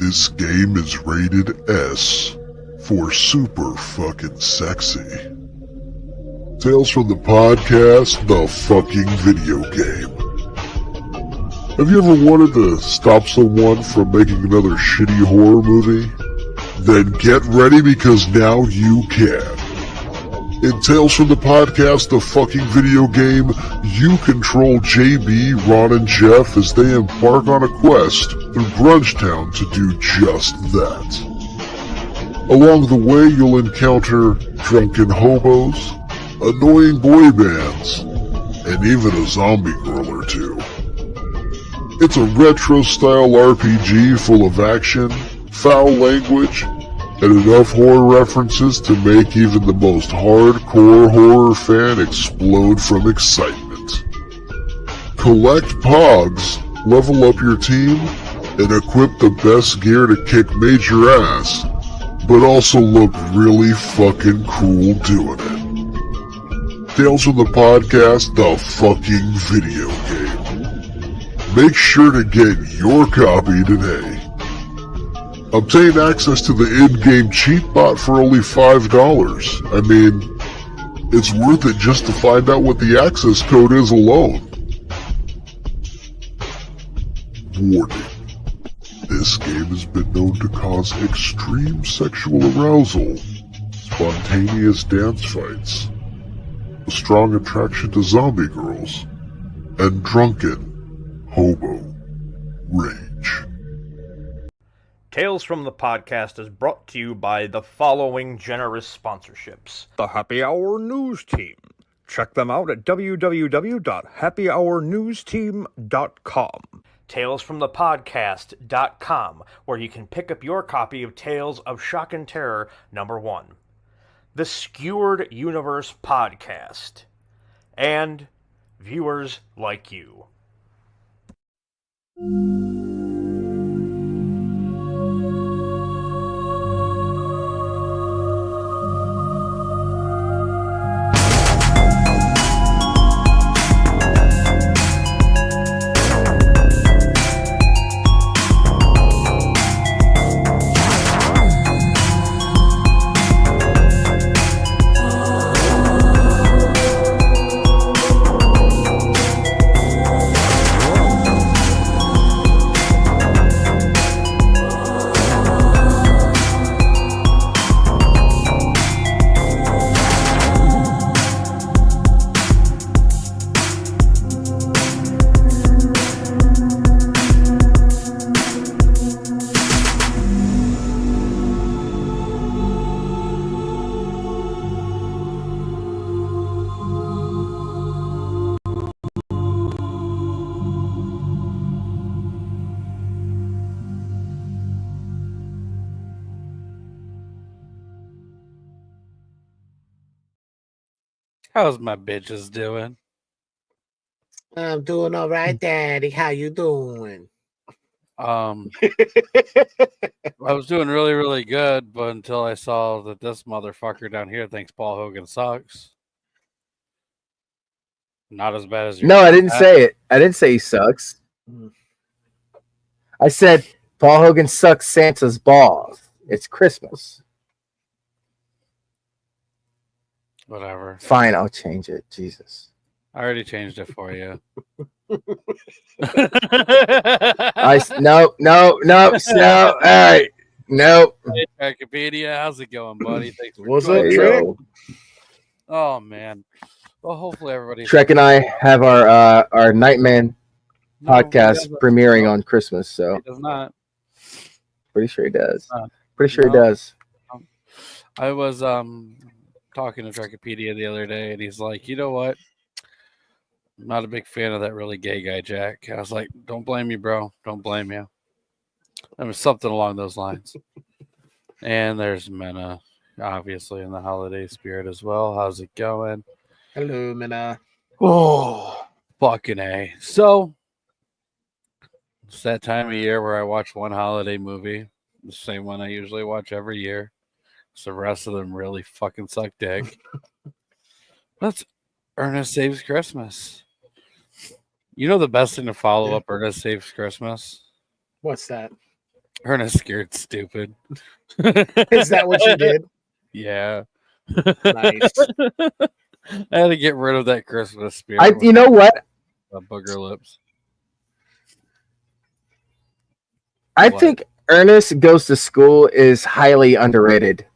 This game is rated S for super fucking sexy. Tales from the Podcast, the fucking video game. Have you ever wanted to stop someone from making another shitty horror movie? Then get ready because now you can. In Tales from the Podcast, the fucking video game, you control JB, Ron, and Jeff as they embark on a quest through Grungetown to do just that. Along the way, you'll encounter drunken hobos, annoying boy bands, and even a zombie girl or two. It's a retro-style RPG full of action, foul language, and enough horror references to make even the most hardcore horror fan explode from excitement. Collect Pogs, level up your team, and equip the best gear to kick major ass, but also look really fucking cool doing it. Tales from the Podcast, the fucking video game. Make sure to get your copy today. Obtain access to the in-game cheatbot for only $5. I mean, it's worth it just to find out what the access code is alone. Warning. This game has been known to cause extreme sexual arousal, spontaneous dance fights, a strong attraction to zombie girls, and drunken hobo rage. Tales from the Podcast is brought to you by the following generous sponsorships. The Happy Hour News Team. Check them out at www.happyhournewsteam.com. talesfromthepodcast.com, where you can pick up your copy of Tales of Shock and Terror #1. The Skewered Universe Podcast. And viewers like you. How's my bitches doing? I'm doing all right, Daddy. How you doing? I was doing really, really good, but until I saw that this motherfucker down here thinks Paul Hogan sucks. Not as bad as you. No, I didn't say it. I didn't say he sucks. I said Paul Hogan sucks Santa's balls. It's Christmas. Whatever. Fine, I'll change it. Jesus. I already changed it for you. No. All right. Nope. Hey, Wikipedia, how's it going, buddy? Thanks for What's up, joining. Trek? Oh man. Well, hopefully everybody. Trek and I have our Nightman podcast premiering on Christmas, so He does not. pretty sure he does. No. Pretty sure he No. does. I was talking to Wikipedia the other day, and he's like, you know what? I'm not a big fan of that really gay guy, Jack. I was like, don't blame me, bro. Don't blame you. It was something along those lines. And there's Mena, obviously, in the holiday spirit as well. How's it going? Hello, Mina. Oh, fucking A. So, it's that time of year where I watch one holiday movie, the same one I usually watch every year. So the rest of them really fucking suck dick. That's Ernest Saves Christmas. You know the best thing to follow up Ernest Saves Christmas? What's that? Ernest scared stupid. Is that what you did? Yeah. Nice. I had to get rid of that Christmas spirit. You know what? Booger lips. I What? think Ernest Goes to School is highly underrated.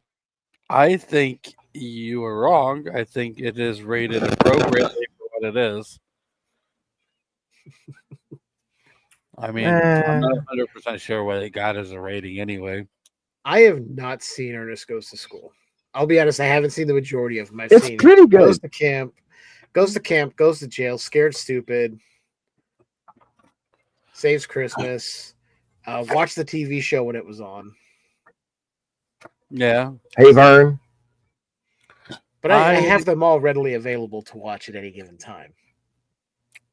I think you are wrong. I think it is rated appropriately for what it is. I mean, I'm not 100% sure what it got as a rating anyway. I have not seen Ernest Goes to School. I'll be honest, I haven't seen the majority of them. I've It's seen pretty good. Goes to camp, goes to jail, scared stupid, saves Christmas. Watch the TV show when it was on. Yeah. Hey, Vern. But I have them all readily available to watch at any given time.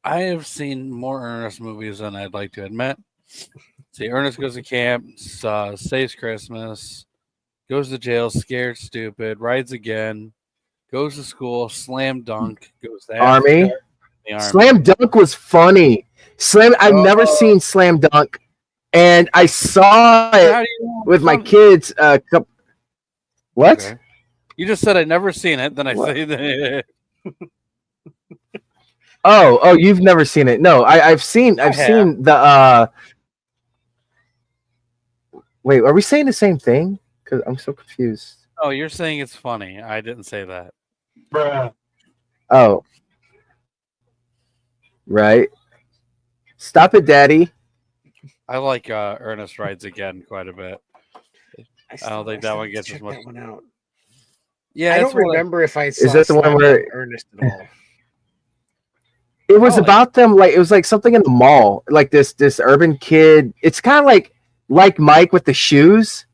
I have seen more Ernest movies than I'd like to admit. See, Ernest Goes to Camp, Saves Christmas, Goes to Jail, Scared Stupid, Rides Again, Goes to School, Slam Dunk, Goes to Army. Africa, the Army. Slam Dunk was funny. I've never seen Slam Dunk, and I saw it with my kids. What? Okay. You just said I'd never seen it. Then I say that. Oh, you've never seen it? No, I've seen the. Wait, are we saying the same thing? Because I'm so confused. Oh, you're saying it's funny. I didn't say that. Bruh. Oh, right. Stop it, Daddy. I like Ernest Rides Again quite a bit. I don't think that one gets as much. That one out. Yeah, I don't remember if I saw Is that the one where Ernest at all. It was about them, like it was like something in the mall, like this urban kid. It's kind of like Mike with the shoes,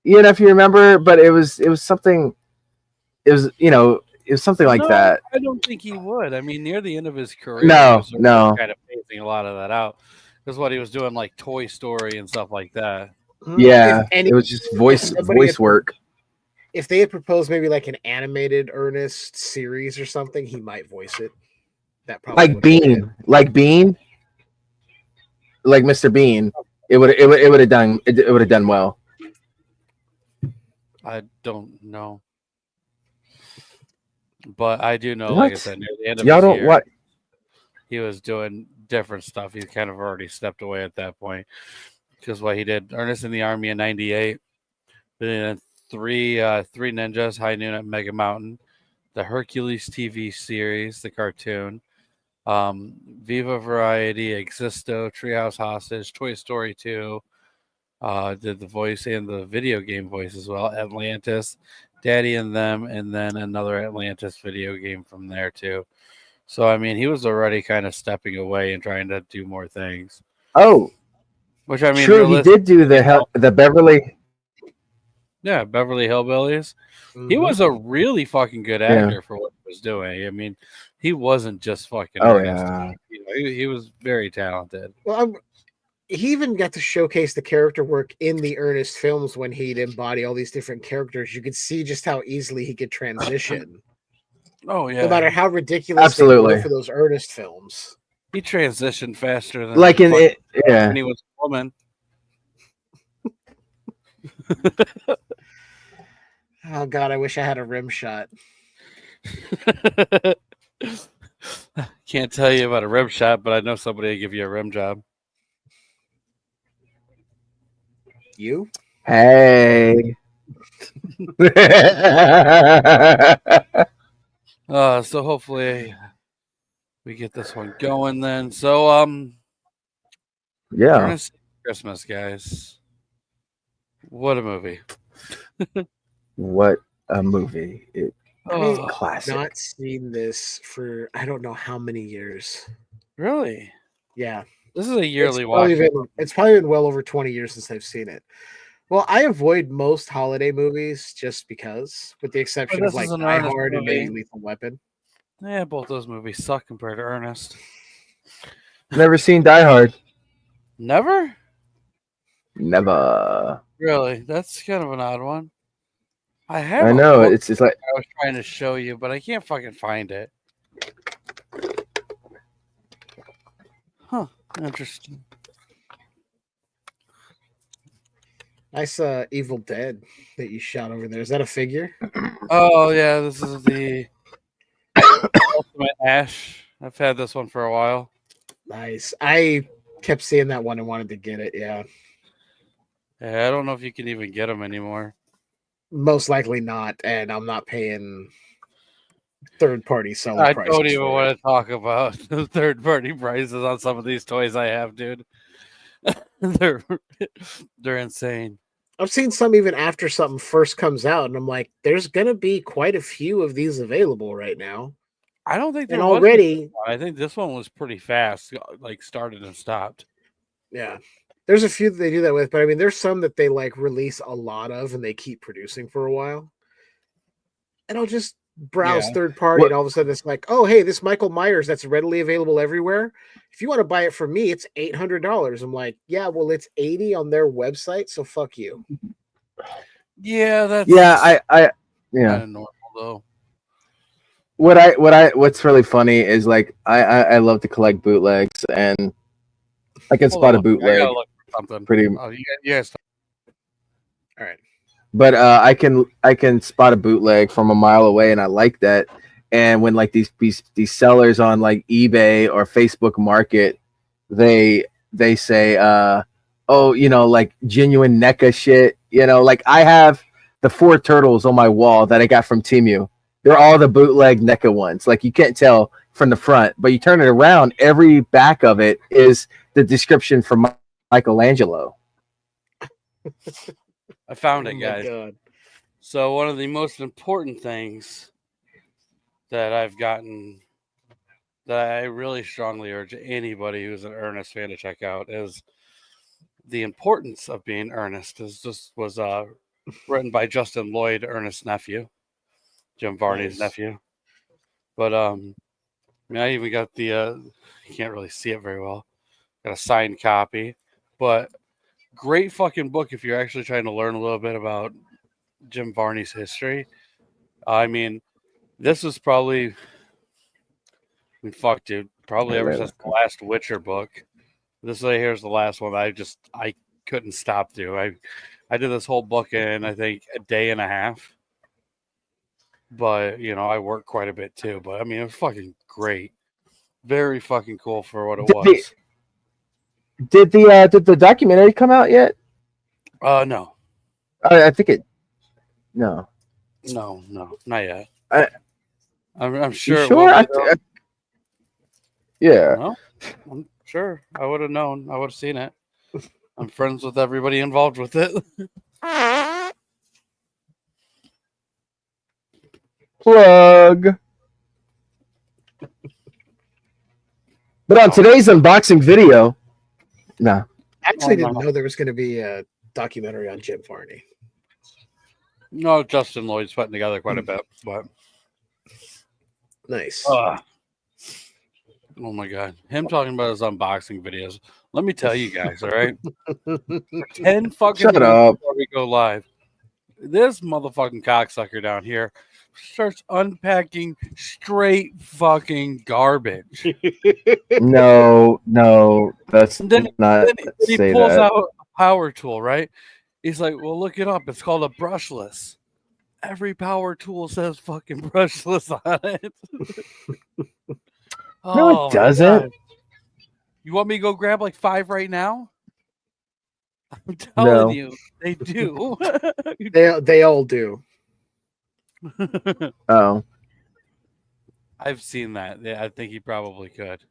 you know, if you remember. But it was something. It was something like that. I don't think he would. I mean, near the end of his career, No. kind of phasing a lot of that out. Because what he was doing, like Toy Story and stuff like that. Yeah, it was just voice work. If they had proposed maybe like an animated Ernest series or something, he might voice it. That probably like Bean, like Mr. Bean. It would have done well. I don't know, but I do know, What? like I said, near the end of Y'all his don't year, what? he was doing different stuff. He's kind of already stepped away at that point because what he did, Ernest in the Army in '98, then three ninjas, High Noon at Mega Mountain, the Hercules TV series, the cartoon, Viva Variety, Existo, Treehouse Hostage, Toy Story 2, did the voice and the video game voice as well, Atlantis, Daddy and Them, and then another Atlantis video game from there too. So I mean, he was already kind of stepping away and trying to do more things. Oh, which I mean, true. He did do the Beverly. Yeah, Beverly Hillbillies. Mm-hmm. He was a really fucking good actor for what he was doing. I mean, he wasn't just fucking. Oh Ernest. yeah. You know, he was very talented. Well, he even got to showcase the character work in the Ernest films when he'd embody all these different characters. You could see just how easily he could transition. Oh yeah. No matter how ridiculous absolutely they were for those Ernest films, he transitioned faster than like in it. Yeah. When he was a woman. Oh God, I wish I had a rim shot. Can't tell you about a rim shot, but I know somebody will give you a rim job. You? Hey. So hopefully we get this one going then. So yeah. Ernest Christmas, guys. What a movie. What a movie. I've classic. not seen this for I don't know how many years. Really? Yeah. This is a yearly It's watch. It's probably been well over 20 years since I've seen it. Well, I avoid most holiday movies just because, with the exception of like Die Hard and maybe Lethal Weapon. Yeah, both those movies suck compared to Ernest. Never seen Die Hard. Never? Never. Really? That's kind of an odd one. I know it's like I was trying to show you, but I can't fucking find it. Huh? Interesting. I saw Evil Dead that you shot over there. Is that a figure? Oh yeah, this is the Ultimate Ash. I've had this one for a while. Nice. I kept seeing that one and wanted to get it. Yeah. Yeah, I don't know if you can even get them anymore. Most likely not, and I'm not paying third-party seller I prices. don't even for want it. to talk about the third-party prices on some of these toys I have, dude. they're insane. I've seen some even after something first comes out, and I'm like, there's gonna be quite a few of these available right now. I don't think there And was already, I think this one was pretty fast, like started and stopped. yeah, there's a few that they do that with, but I mean, there's some that they like release a lot of, and they keep producing for a while. And I'll just browse Yeah. third party, and all of a sudden it's like, oh, hey, this Michael Myers that's readily available everywhere. If you want to buy it from me, it's $800. I'm like, yeah, well, it's $80 on their website, so fuck you. Yeah, that's Yeah, kind of normal though. What's really funny is like I love to collect bootlegs, and I can Hold spot on, a bootleg I gotta look for something. pretty. Oh, you guys. All right. But I can spot a bootleg from a mile away, and I like that. And when like these sellers on like eBay or Facebook Market, they say, oh, you know, like genuine NECA shit. You know, like I have the 4 turtles on my wall that I got from Temu. They're all the bootleg NECA ones. Like you can't tell from the front, but you turn it around, every back of it is the description from Michelangelo. I found it, Oh my guys. God. So one of the most important things that I've gotten that I really strongly urge anybody who's an Ernest fan to check out is the importance of being Ernest. This was written by Justin Lloyd, Ernest's nephew, Jim Varney's nephew. But I mean, I even got the you can't really see it very well. Got a signed copy, but great fucking book if you're actually trying to learn a little bit about Jim Varney's history. I mean, this was probably, I mean, fuck, dude, probably ever since the last Witcher book. This right here is the last one. I couldn't stop through. I did this whole book in I think a day and a half. But you know, I work quite a bit too. But I mean, it was fucking great. Very fucking cool for what it was. Did the documentary come out yet? No. I think it. No, not yet. I'm sure. sure. Yeah. No, I'm sure. I would have known. I would have seen it. I'm friends with everybody involved with it. Plug. But on today's unboxing video, no. I actually didn't know there was going to be a documentary on Jim Varney. No, Justin Lloyd's putting together quite a bit, but nice. Oh my god, him talking about his unboxing videos. Let me tell you guys, all right? 10 fucking Shut minutes up before we go live, this motherfucking cocksucker down here starts unpacking straight fucking garbage. No, that's Then not. he Say pulls that. out a power tool, right? He's like, well, look it up. It's called a brushless. Every power tool says fucking brushless on it. No, it doesn't. God. You want me to go grab like 5 right now? I'm telling you, they do. They all do. Oh. I've seen that. Yeah, I think he probably could.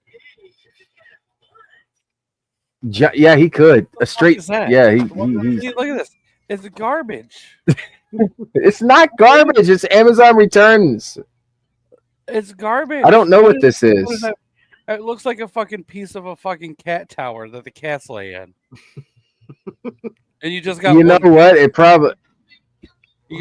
Yeah, he could. A straight. Yeah, he See, look at this. It's garbage. It's not garbage. It's Amazon returns. It's garbage. I don't know what this is. It looks like a fucking piece of a fucking cat tower that the cats lay in. And you just got. You know what? It probably.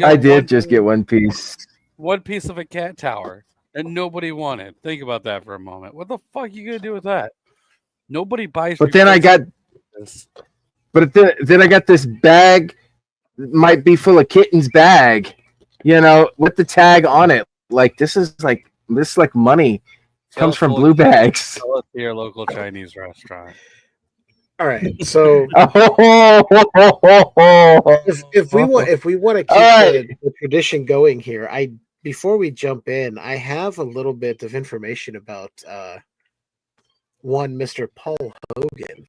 I did just piece, get one piece. One piece of a cat tower, and nobody wanted. Think about that for a moment. What the fuck are you gonna do with that? Nobody buys. But then I got. This. But then I got this bag. Might be full of kittens bag. You know, with the tag on it. Like this is like money. Comes from blue bags. Sell it to your local Chinese restaurant. All right. So if we want to keep the tradition going here, before we jump in, I have a little bit of information about one Mr. Paul Hogan.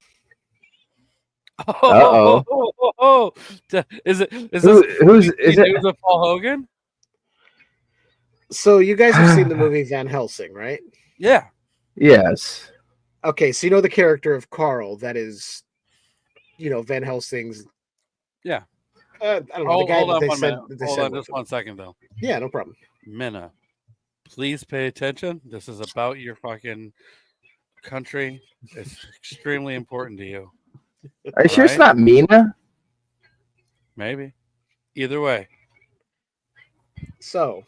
Uh-oh. Is Who's is it? news of Paul Hogan? So you guys have seen the movie Van Helsing, right? Yeah. Yes. Okay, so you know the character of Carl, that is, Van Helsing's. Yeah. I don't know, the guy that they said. Hold on just 1 second, though. Yeah, no problem. Minna, please pay attention. This is about your fucking country. It's extremely important to you. Are you sure it's not Mina? Maybe. Either way. So,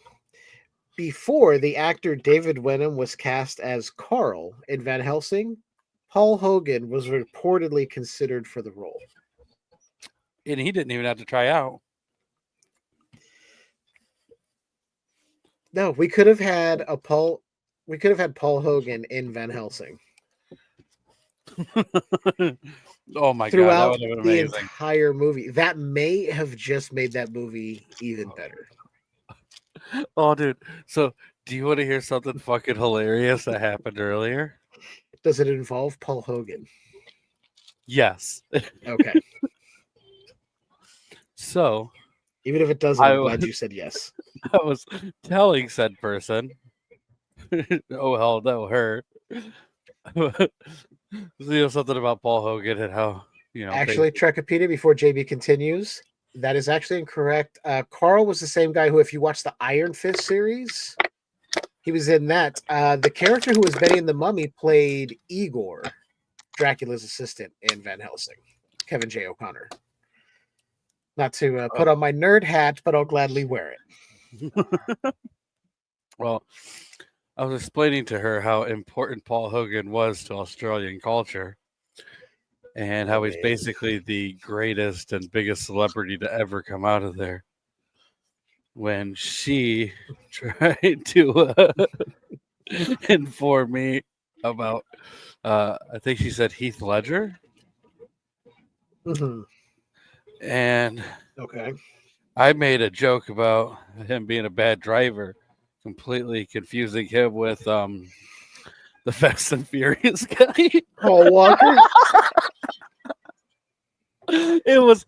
before the actor David Wenham was cast as Carl in Van Helsing, Paul Hogan was reportedly considered for the role. And he didn't even have to try out. No, we could have had Paul Hogan in Van Helsing. Oh my throughout God, that would have been the amazing. entire movie. That may have just made that movie even better. Oh, dude. So, do you want to hear something fucking hilarious that happened earlier? Does it involve Paul Hogan? Yes. Okay. So, even if it doesn't, I'm glad you said yes. I was telling said person, oh hell no, her. Something about Paul Hogan and how Actually, Trekipedia, before JB continues, that is actually incorrect. Carl was the same guy who, if you watch the Iron Fist series, he was in that. The character who was Benny and the Mummy played Igor, Dracula's assistant in Van Helsing, Kevin J. O'Connor. Not to put on my nerd hat, but I'll gladly wear it. Well, I was explaining to her how important Paul Hogan was to Australian culture and how he's basically the greatest and biggest celebrity to ever come out of there. When she tried to inform me about, I think she said Heath Ledger. Mm-hmm. And okay, I made a joke about him being a bad driver, completely confusing him with the Fast and Furious guy. Paul Walker. It was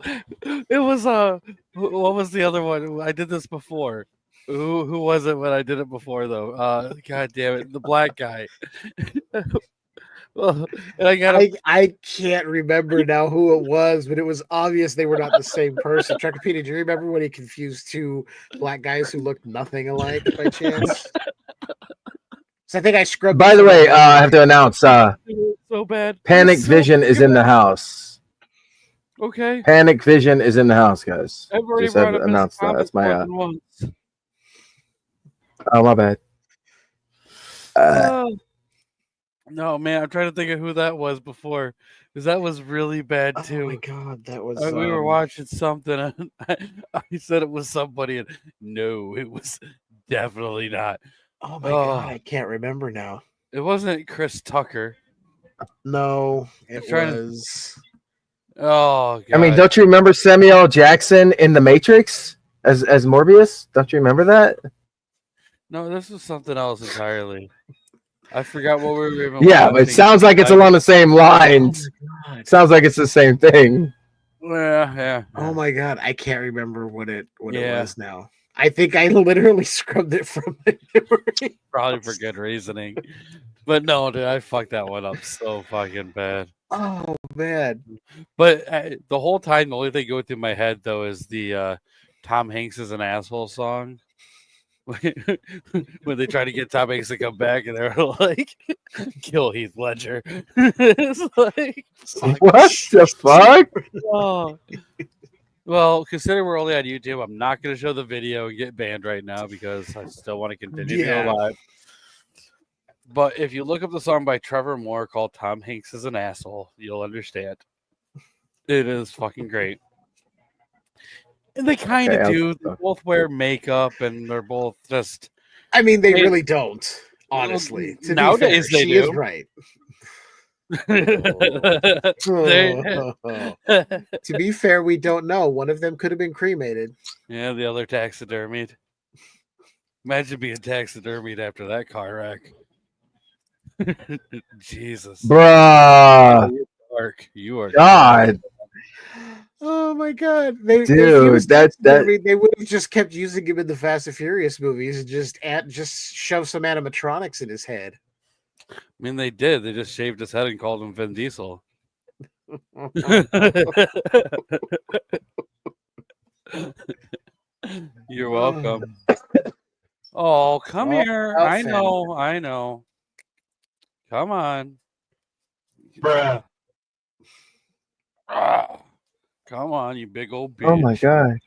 what was the other one? I did this before. Who was it when I did it before though? God damn it, the black guy. Well, and I can't remember now who it was, but it was obvious they were not the same person. Trekipedia, do you remember when he confused two black guys who looked nothing alike by chance? So I think I scrubbed. By the way, I have to announce so bad. Panic Vision is in the house. Okay. Panic Vision is in the house, guys. I've already Just have to announce that. That's my oh, my bad. No, man, I'm trying to think of who that was before, because that was really bad too. Oh my God, that was. We were watching something, and I said it was somebody, and no, it was definitely not. Oh my God, I can't remember now. It wasn't Chris Tucker. No, it was. Oh, God. I mean, don't you remember Samuel L. Jackson in The Matrix as Morbius? Don't you remember that? No, this was something else entirely. I forgot what we were even. Yeah, but it sounds like it's along the same lines. Oh sounds like it's the same thing. Yeah. Oh my God, I can't remember what it was now. I think I literally scrubbed it from my memory. Probably for good reasoning. But no, dude, I fucked that one up so fucking bad. Oh man! But the whole time, the only thing going through my head though is the Tom Hanks is an asshole song. When they try to get Tom Hanks to come back, and they're like, "Kill Heath Ledger." It's like, what the fuck? Oh. Well, considering we're only on YouTube, I'm not going to show the video and get banned right now because I still want to continue to go live. But if you look up the song by Trevor Moore called "Tom Hanks is an Asshole," you'll understand. It is fucking great. And they kind of do. They both wear makeup, and they're both just. I mean, they really don't. Honestly, nowadays they do. Is right. To be fair, we don't know. One of them could have been cremated. Yeah, the other taxidermied. Imagine being taxidermied after that car wreck. Jesus. Bruh. You're dark. You are God. Oh my god, if he Dude, was that taxidermied, they would have just kept using him in the Fast and Furious movies and just shove some animatronics in his head. I mean, they did. They just shaved his head and called him Vin Diesel. You're welcome. Oh, come here. I know. Come on. Bruh. Come on, you big old bitch. Oh my god.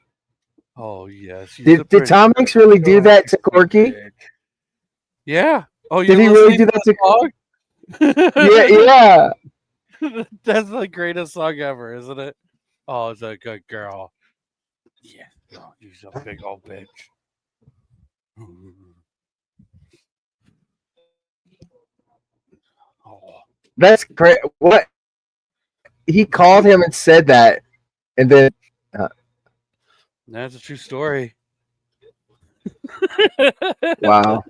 Oh, yes. Did Tom Hanks really do that to Corky? Yeah. Oh, Did he really do that to Corky? Yeah. That's the greatest song ever, isn't it? Oh, it's a good girl. Yeah. Oh, you're a big old bitch. Oh. That's great. What? He called him and said that, and then That's a true story. wow.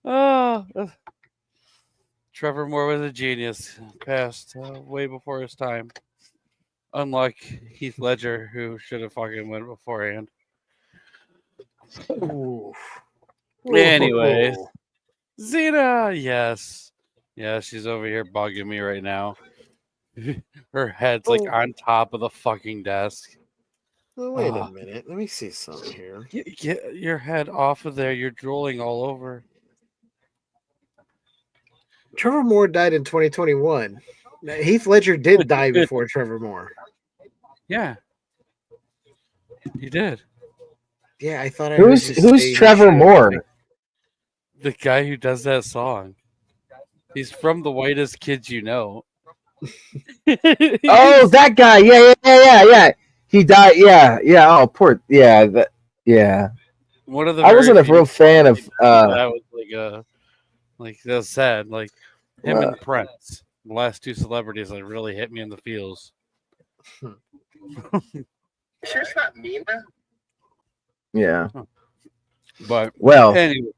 Oh, Trevor Moore was a genius. Passed way before his time. Unlike Heath Ledger, who should have fucking went beforehand. Anyways, Xena, yes. Yeah, she's over here bugging me right now. Her head's like on top of the fucking desk. Oh, wait a minute. Let me see something here. Get your head off of there. You're drooling all over. Trevor Moore died in 2021. Heath Ledger did die before Trevor Moore. Yeah. He did. Yeah, I thought I Who's Trevor Moore? The guy who does that song. He's from The Whitest Kids You Know. Oh, that guy. Yeah. He died. Yeah. Oh, poor. Yeah. One of the I wasn't a real fan of. That was like that's sad. Like him and Prince, the last two celebrities that really hit me in the feels. Sure, it's not Mina. Yeah. But anyway.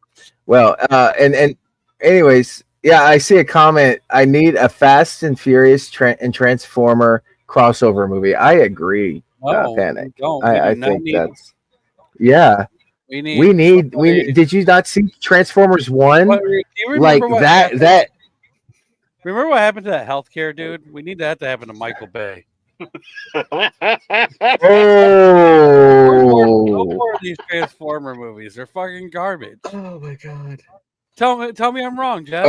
And anyways, yeah, I see a comment. I need a Fast and Furious and Transformer crossover movie. I agree. Panic. I think that's We need. Did you not see Transformers 1? Like that. Remember what happened to that healthcare dude? We need that to happen to Michael Bay. No more of these Transformer movies. They're fucking garbage. Oh my god. Tell me I'm wrong, Jeff.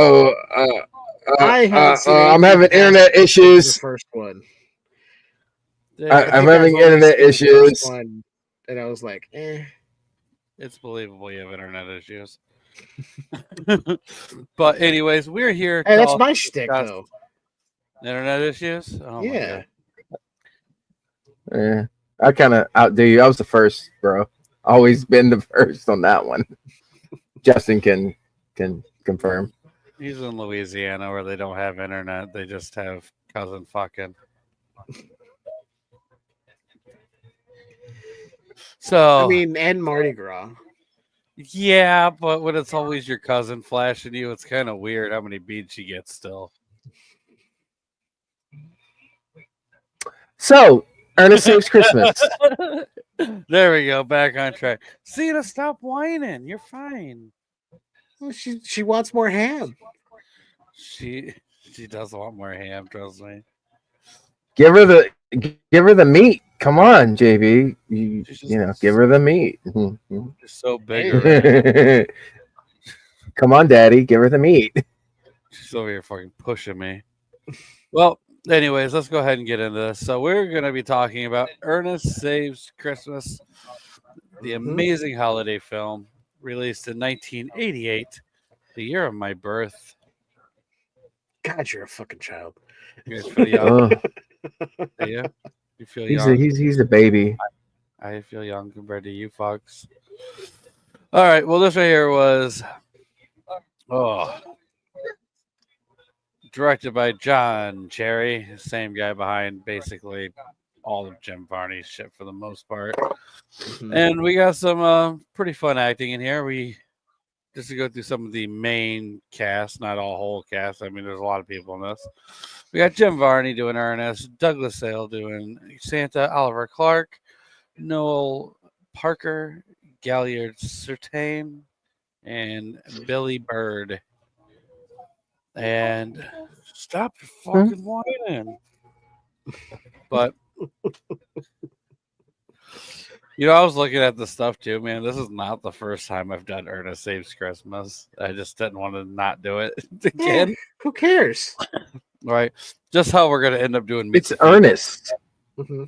I'm having internet issues. The first one. I'm having internet issues. And I was like, It's believable you have internet issues. But anyways, we're here. Hey, that's my shtick, though. Internet issues? Oh, yeah. Yeah. I kind of outdo you. I was the first, bro. Always been the first on that one. Justin can confirm. He's in Louisiana where they don't have internet. They just have cousin fucking. So I mean, and Mardi Gras. Yeah, but when it's always your cousin flashing you, it's kind of weird how many beads she gets still. So, Ernest Saves Christmas. There we go, back on track. Cena, stop whining. You're fine. Well, she wants more ham. She does want more ham, trust me. Give her the meat. Come on, JB. You know, give her the meat. Just so big. Come on, Daddy. Give her the meat. She's over here fucking pushing me. Well, anyways, let's go ahead and get into this. So we're going to be talking about Ernest Saves Christmas, the amazing holiday film released in 1988, the year of my birth. God, you're a fucking child. You guys feel young? Yeah. You feel young? He's a baby. I feel young compared to you fucks. All right. Well, this right here was directed by John Cherry, same guy behind basically all of Jim Varney's shit for the most part. And we got some pretty fun acting in here. Just to go through some of the main cast, not all whole cast. I mean, there's a lot of people in this. We got Jim Varney doing Ernest, Douglas Sale doing Santa, Oliver Clark, Noel Parker, Galliard Sertain, and Billy Bird. And stop your fucking whining. But I was looking at the stuff too, man. This is not the first time I've done Ernest Saves Christmas. I just didn't want to not do it again. Yeah, who cares? Right. Just how we're gonna end up doing It's Ernest. Mm-hmm.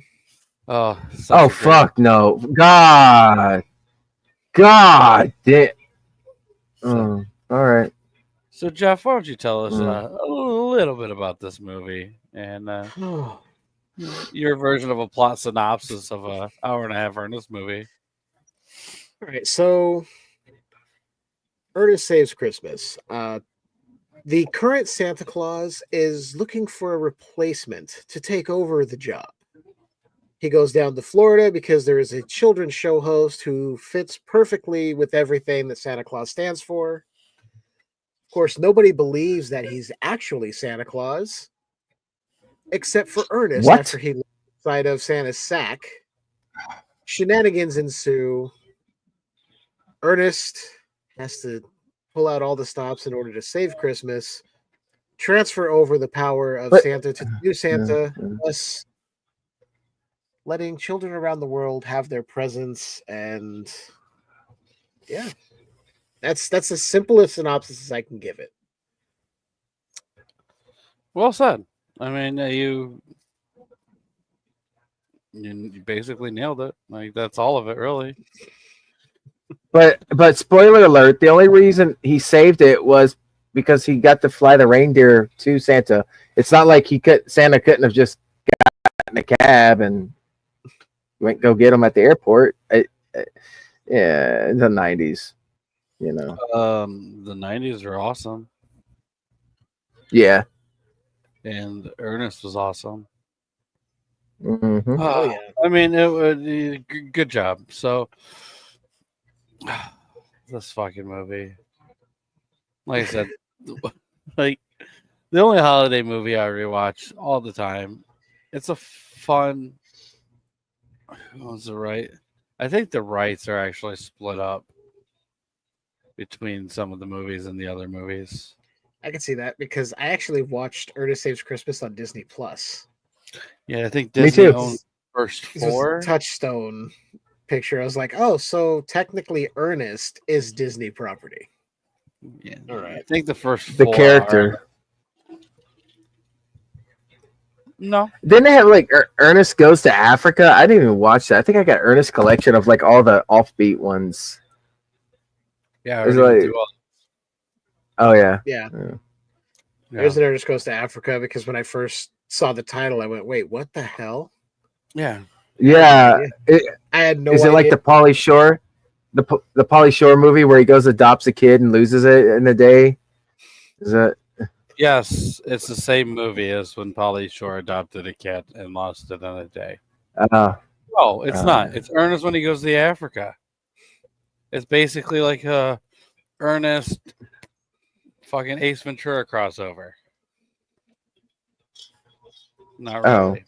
Oh, fuck no. God. Damn. All right. So Jeff, why don't you tell us a little bit about this movie and your version of a plot synopsis of an hour and a half Ernest movie. All right, so Ernest Saves Christmas. The current Santa Claus is looking for a replacement to take over the job. He goes down to Florida because there is a children's show host who fits perfectly with everything that Santa Claus stands for. Of course, nobody believes that he's actually Santa Claus, except for Ernest after he left inside of Santa's sack. Shenanigans ensue. Ernest has to pull out all the stops in order to save Christmas, transfer over the power of Santa to the new Santa, thus letting children around the world have their presents. And yeah, that's the simplest synopsis as I can give it. Well said. I mean, you basically nailed it. Like, that's all of it, really. But spoiler alert, the only reason he saved it was because he got to fly the reindeer to Santa. It's not like Santa couldn't have just gotten a cab and went go get him at the airport. Yeah, in the 90s, you know. The 90s are awesome. Yeah. And Ernest was awesome. Mm-hmm. Oh yeah. I mean, it would good job. So this fucking movie, like I said, like the only holiday movie I rewatch all the time. It's a fun. What's the right? I think the rights are actually split up between some of the movies and the other movies. I can see that because I actually watched Ernest Saves Christmas on Disney Plus. Yeah, I think Disney too. owns first This was four. a Touchstone picture. I was like, oh, so technically Ernest is Disney property. Yeah, All right. I think the first The four character. No. Didn't they have like Ernest Goes to Africa? I didn't even watch that. I think I got Ernest collection of like all the offbeat ones. Yeah, It's like, oh yeah. Yeah. Yeah. There's an Ernest Goes to Africa because when I first saw the title, I went, wait, what the hell? Yeah. Yeah. I had no Is idea. it like the Pauly Shore? The Pauly Shore movie where he goes adopts a kid and loses it in a day? Is that? Yes, it's the same movie as when Pauly Shore adopted a cat and lost it in a day. No, it's not. It's Ernest when he goes to Africa. It's basically like a Ernest fucking Ace Ventura crossover. Not really.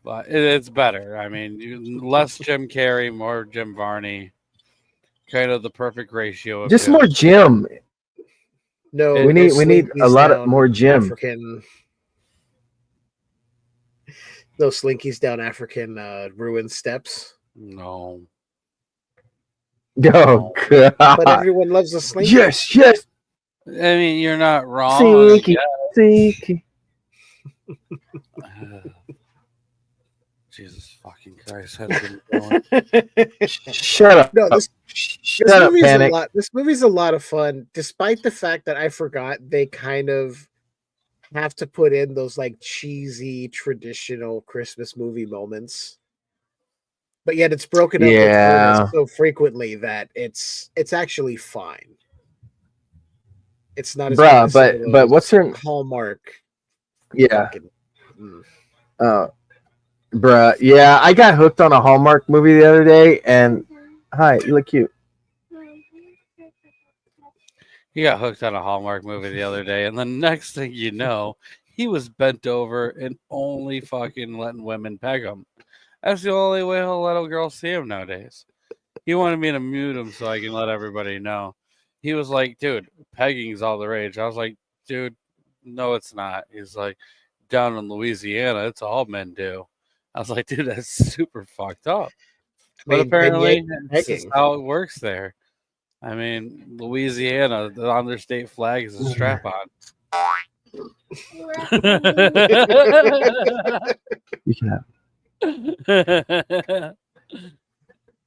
But it's better. I mean, less Jim Carrey, more Jim Varney. Kind of the perfect ratio of Just more Jim. No, we need a lot of more Jim. African. Those slinkies down African ruined steps. No. Oh God! But everyone loves a slinky. Yes, yes. I mean, you're not wrong. Slinky, slinky. Jesus fucking Christ! How's it going? Shut up. No, this Shut up, movie's Panic. a lot. This movie's a lot of fun, despite the fact that I forgot they kind of have to put in those like cheesy traditional Christmas movie moments. But yet it's broken up with Ernest so frequently that it's actually fine. It's not as good Bruh, as some of but those what's her? Hallmark? Yeah. Fucking, mm. Bruh. Yeah, I got hooked on a Hallmark movie the other day, and hi, you look cute. He got hooked on a Hallmark movie the other day, and the next thing you know, he was bent over and only fucking letting women peg him. That's the only way he'll let a girl see him nowadays. He wanted me to mute him so I can let everybody know. He was like, dude, pegging's all the rage. I was like, dude, no, it's not. He's like, down in Louisiana, it's all men do. I was like, dude, that's super fucked up. But apparently, that's just how it works there. I mean, Louisiana, on their state flag is a strap on.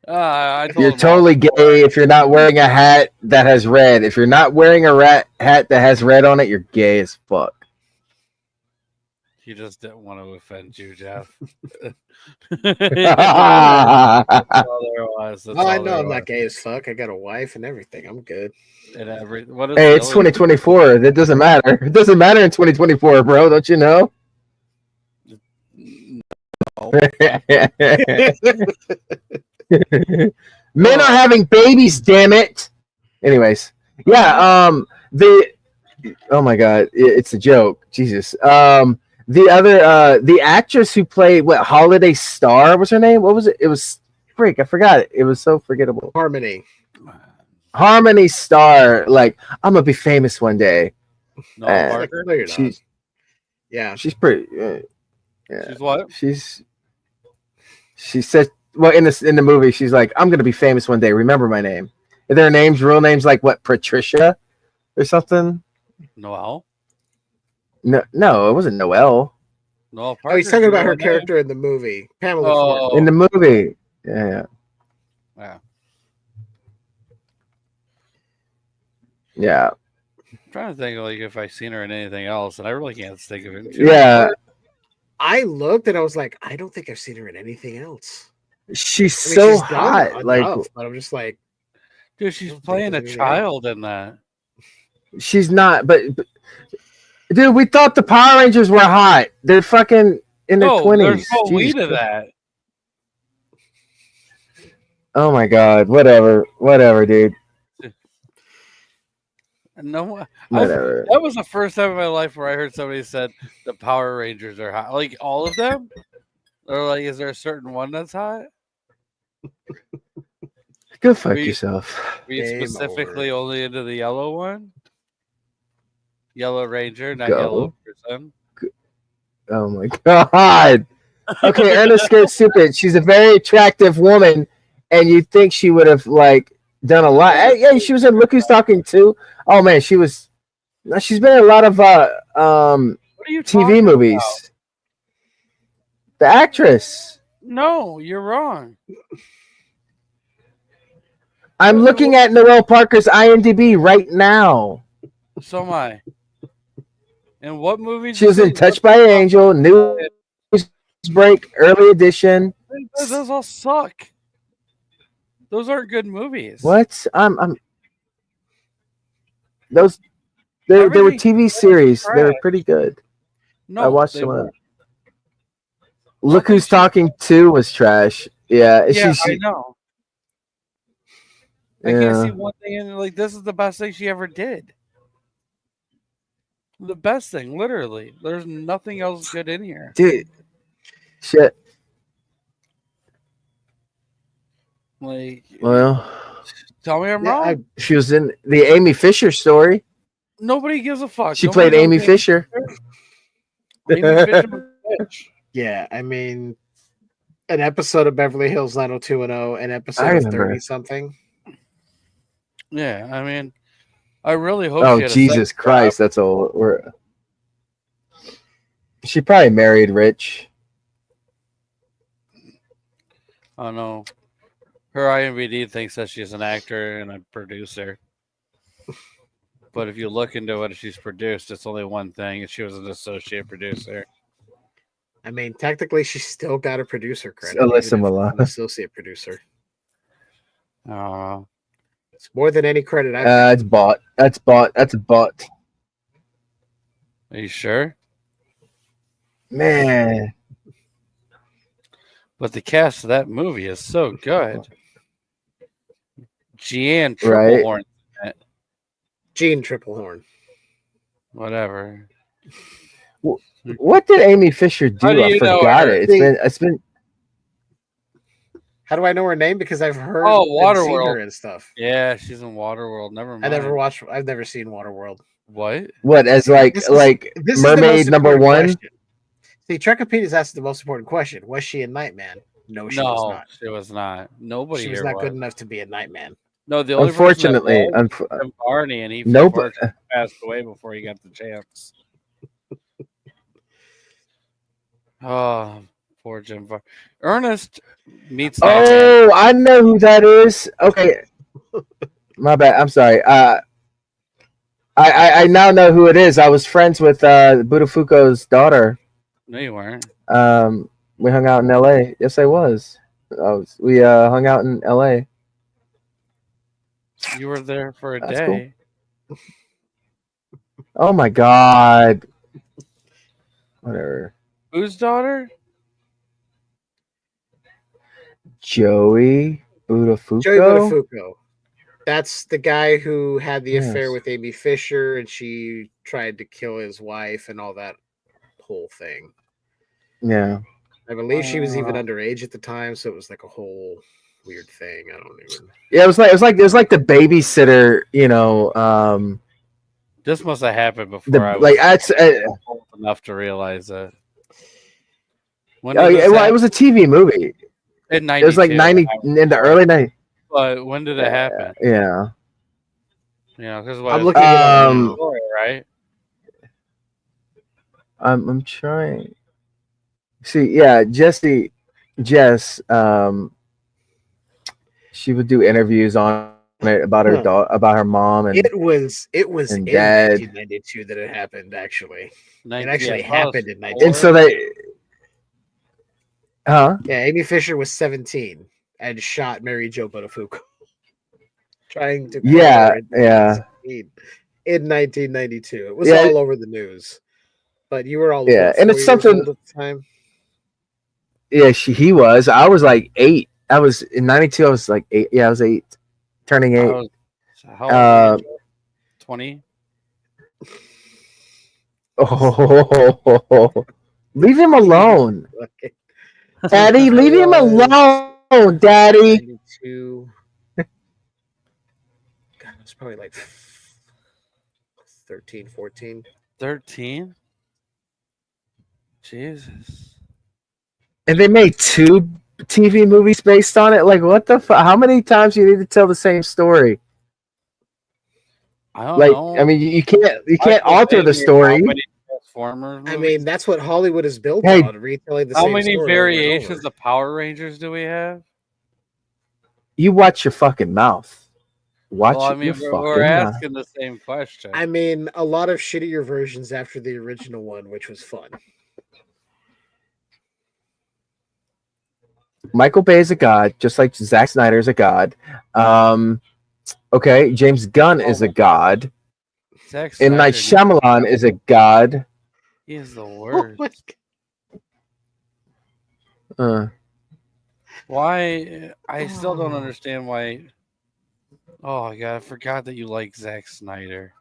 I told You're him totally off. gay if you're not wearing a hat that has red. If you're not wearing a hat that has red on it, you're gay as fuck. He just didn't want to offend you, Jeff. Yeah, That's all there was. That's Oh, I all know there I'm was. not gay as fuck. I got a wife and everything. I'm good. What is hey, the it's other- 2024. That doesn't matter. It doesn't matter in 2024, bro. Don't you know? Men are having babies, damn it. Anyways, yeah. Oh my god, it's a joke. Jesus. The actress who played Holiday Star was her name? What was it? It was I forgot it. It was so forgettable. Harmony Star. Like, I'm gonna be famous one day. Noah Parker? No, you're not. She's she's pretty. Yeah. She's what? She said, well, in the movie, she's like, I'm gonna be famous one day. Remember my name. Are their real names like what, Patricia or something? Noel? No, it wasn't Noelle. Noel Parker. Oh, he's talking about her character in the movie, Pamela Ford. In the movie. Yeah. Yeah. I'm trying to think like if I've seen her in anything else, and I really can't think of it. Yeah. I looked and I was like, I don't think I've seen her in anything else. She's so she's hot. done Like, enough, but I'm just like, dude, she's playing a child in that. she's not, but dude, we thought the Power Rangers were hot. They're fucking in their 20s. There's no Jesus weed of Christ. that. Oh my god, whatever, dude. No, Whatever. that was the first time in my life where I heard somebody said the Power Rangers are hot. Like all of them, or like, is there a certain one that's hot? Go fuck yourself. Were you specifically only into the yellow one? Yellow Ranger, not Go. yellow person. Oh my god. Okay, Ernest gets stupid. She's a very attractive woman, and you'd think she would have like done a lot. Yeah, she was in Look Who's Talking too. Oh man, she's been in a lot of What are you TV movies. About? The actress. No, you're wrong. I'm looking at Noelle Parker's IMDb right now. So am I. And what movie? She was in Touched by an Angel, Newsbreak, Early Edition. Those all suck. Those aren't good movies. What? Those they were TV series. They were pretty good. No, I watched they them. weren't. Look Who's Talking 2 was trash. Yeah, Yeah, I know. I can't Yeah. see one thing in like this is the best thing she ever did. The best thing, literally. There's nothing else good in here. Dude. Shit. Like, Well, tell me I'm wrong. she was in the Amy Fisher story. Nobody gives a fuck. She Nobody played knows Amy Fisher. Amy Fisher, bitch. Yeah, I mean, an episode of Beverly Hills 90210, an I episode of remember. 30 something. Yeah, I mean, I really hope. Oh she had a Jesus sex Christ, job. that's all. She probably married rich. Oh no, her IMDb thinks that she's an actor and a producer. But if you look into what she's produced, it's only one thing, and she was an associate producer. I mean, technically, she's still got a producer credit. Alyssa even if Milano. an associate producer. It's more than any credit I've had. It's bought. That's bought. That's a bought. Are you sure? Man. But the cast of that movie is so good. Jeanne Right. Triplehorn. Gene Triplehorn. Whatever. What did Amy Fisher do? How do I you know forgot her? it. It's been. How do I know her name? Because I've heard Oh, and seen Waterworld. her and stuff. Yeah, she's in Waterworld. Never mind. I've never seen Waterworld. What? What as This is the Mermaid most number important one? question. See, Trekopedia's asked the most important question. Was she a Nightman? No, she was not. She was not. Nobody She was here not was. good enough to be a Nightman. No, the only Unfortunately, person that was Jim Varney, and he Nope. passed away before he got the chance. Oh, poor Jim Varney. Ernest meets Nightman. Oh, I know who that is. Okay, my bad. I'm sorry. I now know who it is. I was friends with Budafuko's daughter. No, you weren't. We hung out in L.A. Yes, I was. We hung out in L.A. You were there for a That's day. cool. Oh my god. Whatever. Whose daughter? Joey Budafuko. Joey Budafuko. That's the guy who had the affair Yes. with Amy Fisher, and she tried to kill his wife and all that whole thing. Yeah. I believe she was even underage at the time, so it was like a whole weird thing. I don't even. Yeah, it was like the babysitter, you know. This must have happened before I was Like that's. old enough to realize it. Oh yeah, well, it was a TV movie. In It was like 90 in the early 90s. But when did it happen? Yeah. You know, because I'm looking at Um, story, right? I'm trying. See, yeah, Jess, she would do interviews on it about her about her mom, and It was and in dad. 1992 that it happened. Actually, Nin- it actually yeah, happened in probably- 1992. and so they, huh? Yeah, Amy Fisher was 17 and shot Mary Jo Budafuko, trying to kill Yeah, her in 1992. It was Yeah. all over the news. But you were all Yeah, and it's 4 years something- old at the time. Yeah, he was. I was like 8. I was in 92. I was like 8. Yeah, I was 8, turning 8. How old were you? 20? Oh, leave him alone, Okay. Daddy. Leave him alone, Daddy. 92. God, it was probably like 13, 14. 13? Jesus. And they made 2 TV movies based on it. Like, what the fuck? How many times do you need to tell the same story? I don't Like, know. I mean, you can't Michael alter Bay the made story. how many Transformers I movies? mean, that's what Hollywood is built Hey, on, retelling the How same many story over and variations over. of Power Rangers do we have? You watch your fucking mouth. Watch Well, I mean, your we're fucking mouth. asking the same question. I mean, a lot of shittier versions after the original one, which was fun. Michael Bay is a god, just like Zack Snyder is a god. Okay, James Gunn is a god. Zack M. Night Snyder, Shyamalan is a god. he is the Oh worst. my Why? I still don't understand why. Oh my god, I forgot that you like Zack Snyder.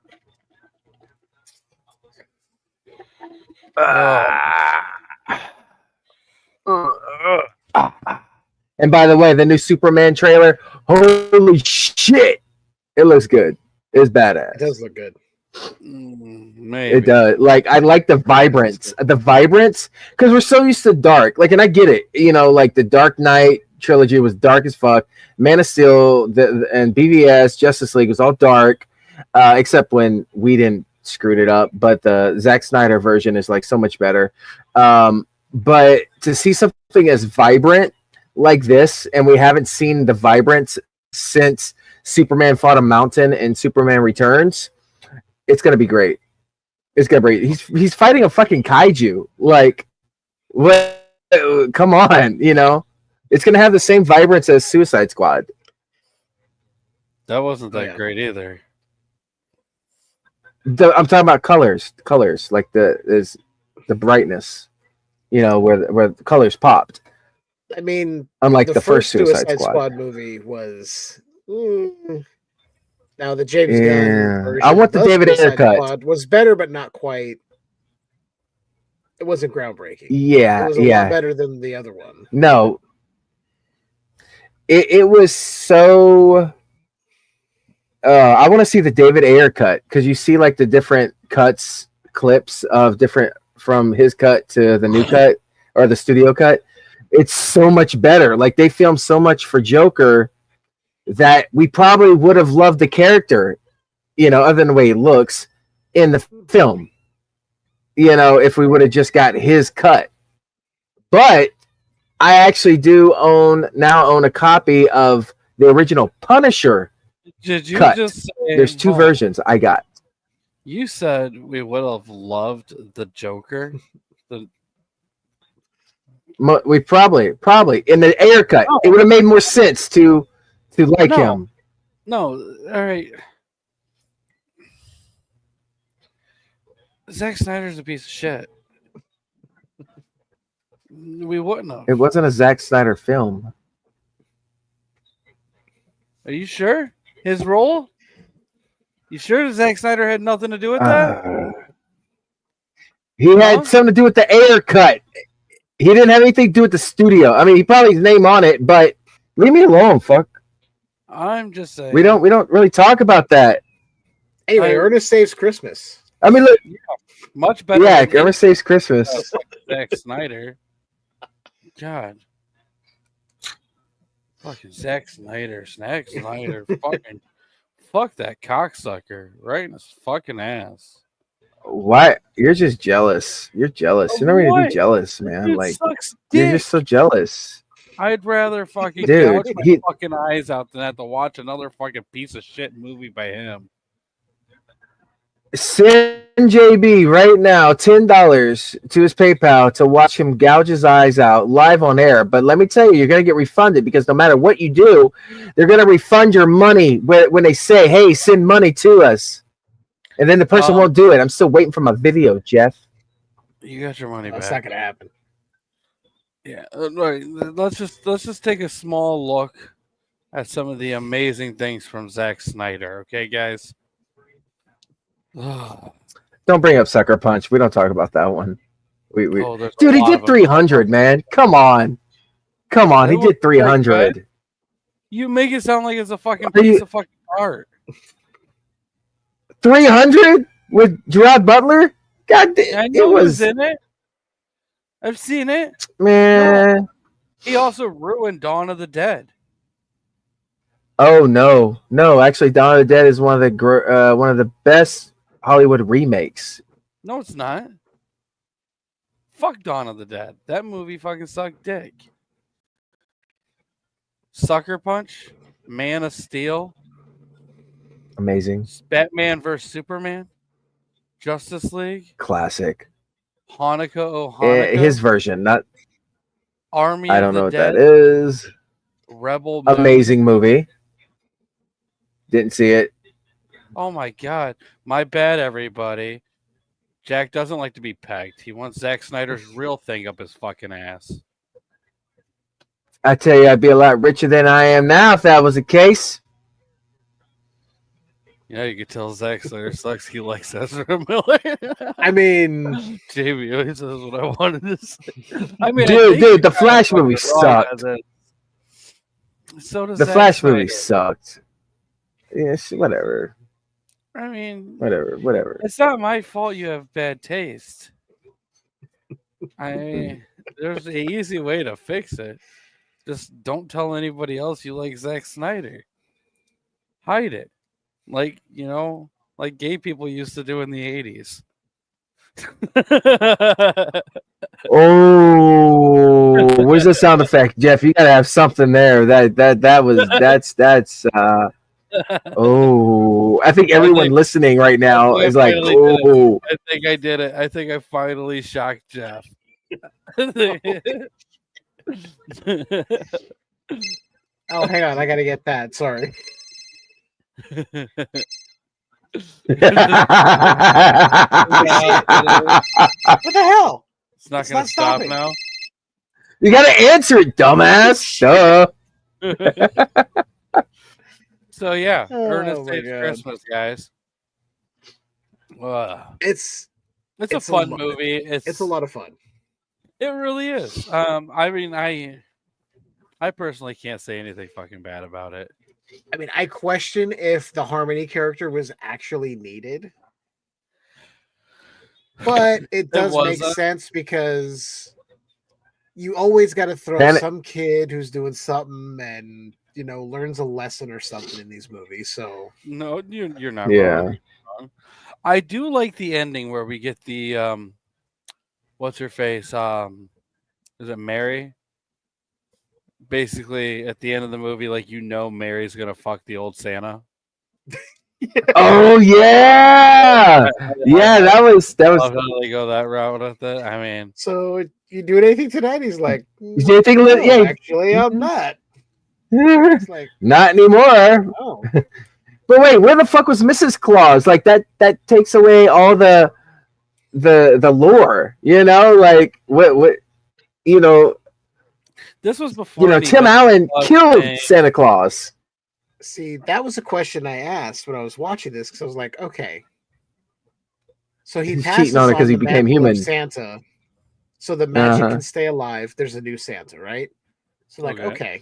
And by the way, the new Superman trailer, holy shit, it looks good. It's badass. It does look good. Maybe. It does. Like, I like the vibrance, because we're so used to dark. Like, and I get it. You know, like the Dark Knight trilogy was dark as fuck. Man of Steel and BVS Justice League was all dark, except when Whedon screwed it up. But the Zack Snyder version is like so much better. But to see something as vibrant like this, and we haven't seen the vibrance since Superman Fought a Mountain and Superman Returns, it's gonna be great. It's gonna be. He's fighting a fucking kaiju. Like, what? Come on, you know. It's gonna have the same vibrance as Suicide Squad. That wasn't Oh, that yeah. great either. I'm talking about colors, like the brightness. You know, where the colors popped. I mean, Unlike the first Suicide Suicide Squad. Squad movie was. Now the James Gunn Yeah, I version want the of David Ayer Suicide cut. Squad was better, but not quite. It wasn't groundbreaking. It Yeah, was a lot better than the other one. No, it was so. I want to see the David Ayer cut because you see like the different clips of different from his cut to the new cut or the studio cut. It's so much better. Like they filmed so much for Joker that we probably would have loved the character, you know, other than the way he looks in the film, you know, if we would have just got his cut. But I actually do now own a copy of the original Punisher. Did you cut. just say There's two versions I got. You said we would have loved the Joker. We probably in the Ayer cut. No. It would have made more sense to like him. No, all right. Zack Snyder's a piece of shit. We wouldn't have. It wasn't a Zack Snyder film. Are you sure? His role? You sure Zack Snyder had nothing to do with that? He had something to do with the Ayer cut. He didn't have anything to do with the studio. I mean, he probably his name on it, but leave me alone, fuck. I'm just saying. We don't really talk about that. Anyway, Ernest Saves Christmas. I mean, look, much better. Yeah, Ernest Saves Christmas. Zack Snyder. God. Fucking Zack Snyder. Fucking fuck that cocksucker right in his fucking ass. Why? You're just jealous. You're jealous. You're not ready to be jealous, man. Dude, like sucks you're dick. just so jealous. I'd rather fucking Dude, gouge my fucking eyes out than have to watch another fucking piece of shit movie by him. Send JB right now $10 to his PayPal to watch him gouge his eyes out live on air. But let me tell you, you're going to get refunded because no matter what you do, they're going to refund your money when they say, hey, send money to us. And then the person won't do it. I'm still waiting for my video, Jeff. You got your money back. That's not going to happen. Yeah, right. Let's just take a small look at some of the amazing things from Zack Snyder. Okay, guys. Don't bring up Sucker Punch. We don't talk about that one. Dude, he did 300, man. Come on. He did 300. You make it sound like it's a fucking piece of fucking art. 300 with Gerard Butler? God damn, I know it was in it. I've seen it. Man. No. He also ruined Dawn of the Dead. Oh no! Actually, Dawn of the Dead is one of the best Hollywood remakes. No, it's not. Fuck Dawn of the Dead. That movie fucking sucked dick. Sucker Punch, Man of Steel, amazing. Batman vs Superman, Justice League, classic. Hanukkah, oh Hanukkah. His version, not Army. I don't know what Dead, that is. Rebel. Amazing movie. Didn't see it. Oh my god. My bad, everybody. Jack doesn't like to be pegged. He wants Zack Snyder's real thing up his fucking ass. I tell you, I'd be a lot richer than I am now if that was the case. Yeah, you could tell Zack Snyder sucks. He likes Ezra Miller. I mean, Jamie always says what I wanted to say. I mean, dude, the Flash movie sucked. So does the Zack Flash Snyder. movie sucked. Yeah, whatever. I mean, whatever. It's not my fault you have bad taste. I mean, there's an easy way to fix it. Just don't tell anybody else you like Zack Snyder. Hide it. Like, like gay people used to do in the 80s. Oh, where's the sound effect, Jeff? You gotta have something there. That's oh, I think everyone listening right now is like, oh. I think I did it. I think I finally shocked Jeff. Oh, hang on, I gotta get that. Sorry. What the hell? It's not It's going not to stop stopping. now. You gotta answer it, dumbass. Duh. So yeah, Oh, Ernest my Saves God. Christmas, guys. It's It's a It's a fun lo- movie. it's a lot of fun. It really is. I mean, I personally can't say anything fucking bad about it. I mean, I question if the Harmony character was actually needed, but it does make wasn't. sense because you always got to throw Then- some kid who's doing something and learns a lesson or something in these movies. So No, you're not Yeah. wrong. I do like the ending where we get the what's her face? Is it Mary? Basically, at the end of the movie, like Mary's gonna fuck the old Santa. Oh yeah. Yeah, that was I love how they go that route with it. I mean, So you doing anything tonight? He's like, You see anything no, yeah. actually, I'm not. It's like, Not anymore. oh, But wait, where the fuck was Mrs. Claus? Like that takes away all the lore, like what this was before Tim Allen killed Santa Claus. see, that was a question I asked when I was watching this because I was like, okay, so he He's passes cheating on it 'cause he the became mantle of human. Santa, so the magic Uh-huh. can stay alive. There's a new Santa, right? So like, Okay. okay.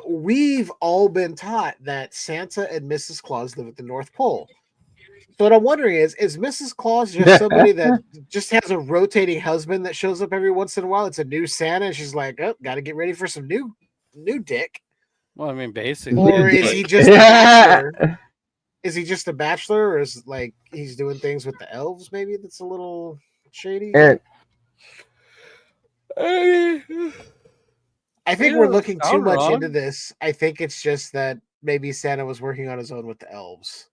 We've all been taught that Santa and Mrs. Claus live at the North Pole. So what I'm wondering is Mrs. Claus just somebody that just has a rotating husband that shows up every once in a while? It's a new Santa, and she's like, oh, got to get ready for some new dick. Well, I mean, basically, Or is he just a bachelor? Is he just a bachelor, or is like he's doing things with the elves? Maybe that's a little shady. And I think Yeah, we're looking too I'm much wrong. into this. I think it's just that maybe Santa was working on his own with the elves.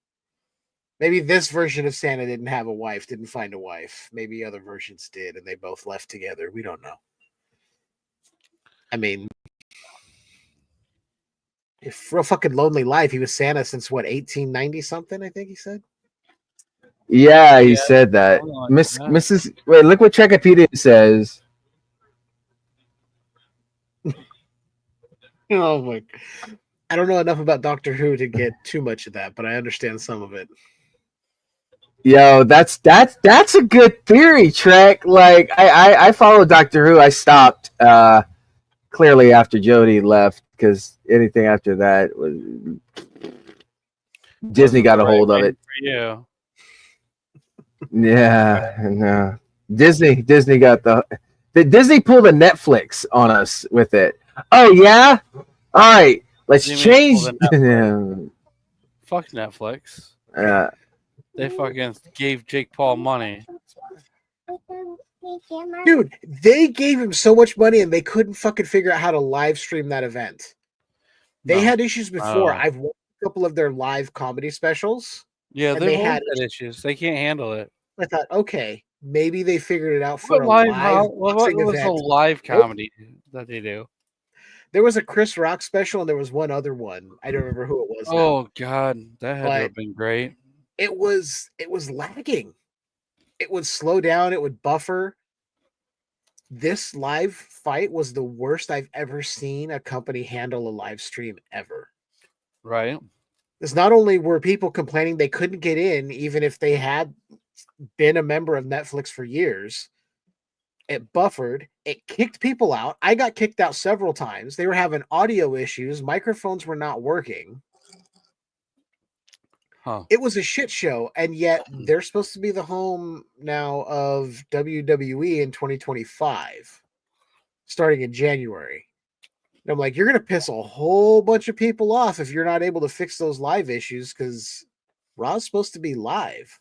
Maybe this version of Santa didn't have a wife, didn't find a wife. Maybe other versions did, and they both left together. We don't know. I mean, if real fucking lonely life. He was Santa since what, 1890 something? I think he said. yeah, he Yeah, said that. something like that. Mrs. Wait, look what Wikipedia says. Oh my! I don't know enough about Doctor Who to get too much of that, but I understand some of it. Yo, that's a good theory, Trek. Like I follow Doctor Who. I stopped clearly after Jodie left because anything after that was Disney got a hold of it. For you. Yeah, no. Disney got the Disney pulled a Netflix on us with it. Oh yeah, all right. Let's You mean change. pull Fuck Netflix. uh, They fucking gave Jake Paul money. Dude, they gave him so much money and they couldn't fucking figure out how to live stream that event. They No. had issues before. Oh. I've watched a couple of their live comedy specials. Yeah, And they they had had issues. They can't handle it. I thought, okay, maybe they figured it out for What a live? live What boxing was a event. live comedy that they do? There was a Chris Rock special and there was one other one. I don't remember who it was. now. Oh God, that had to But- have been great. It was lagging. It would slow down, it would buffer. This live fight was the worst I've ever seen a company handle a live stream ever. Right? Because not only were people complaining they couldn't get in, even if they had been a member of Netflix for years, it buffered, it kicked people out. I got kicked out several times. They were having audio issues, microphones were not working. Huh. It was a shit show, and yet they're supposed to be the home now of WWE in 2025, starting in January. And I'm like, you're going to piss a whole bunch of people off if you're not able to fix those live issues because Raw's supposed to be live.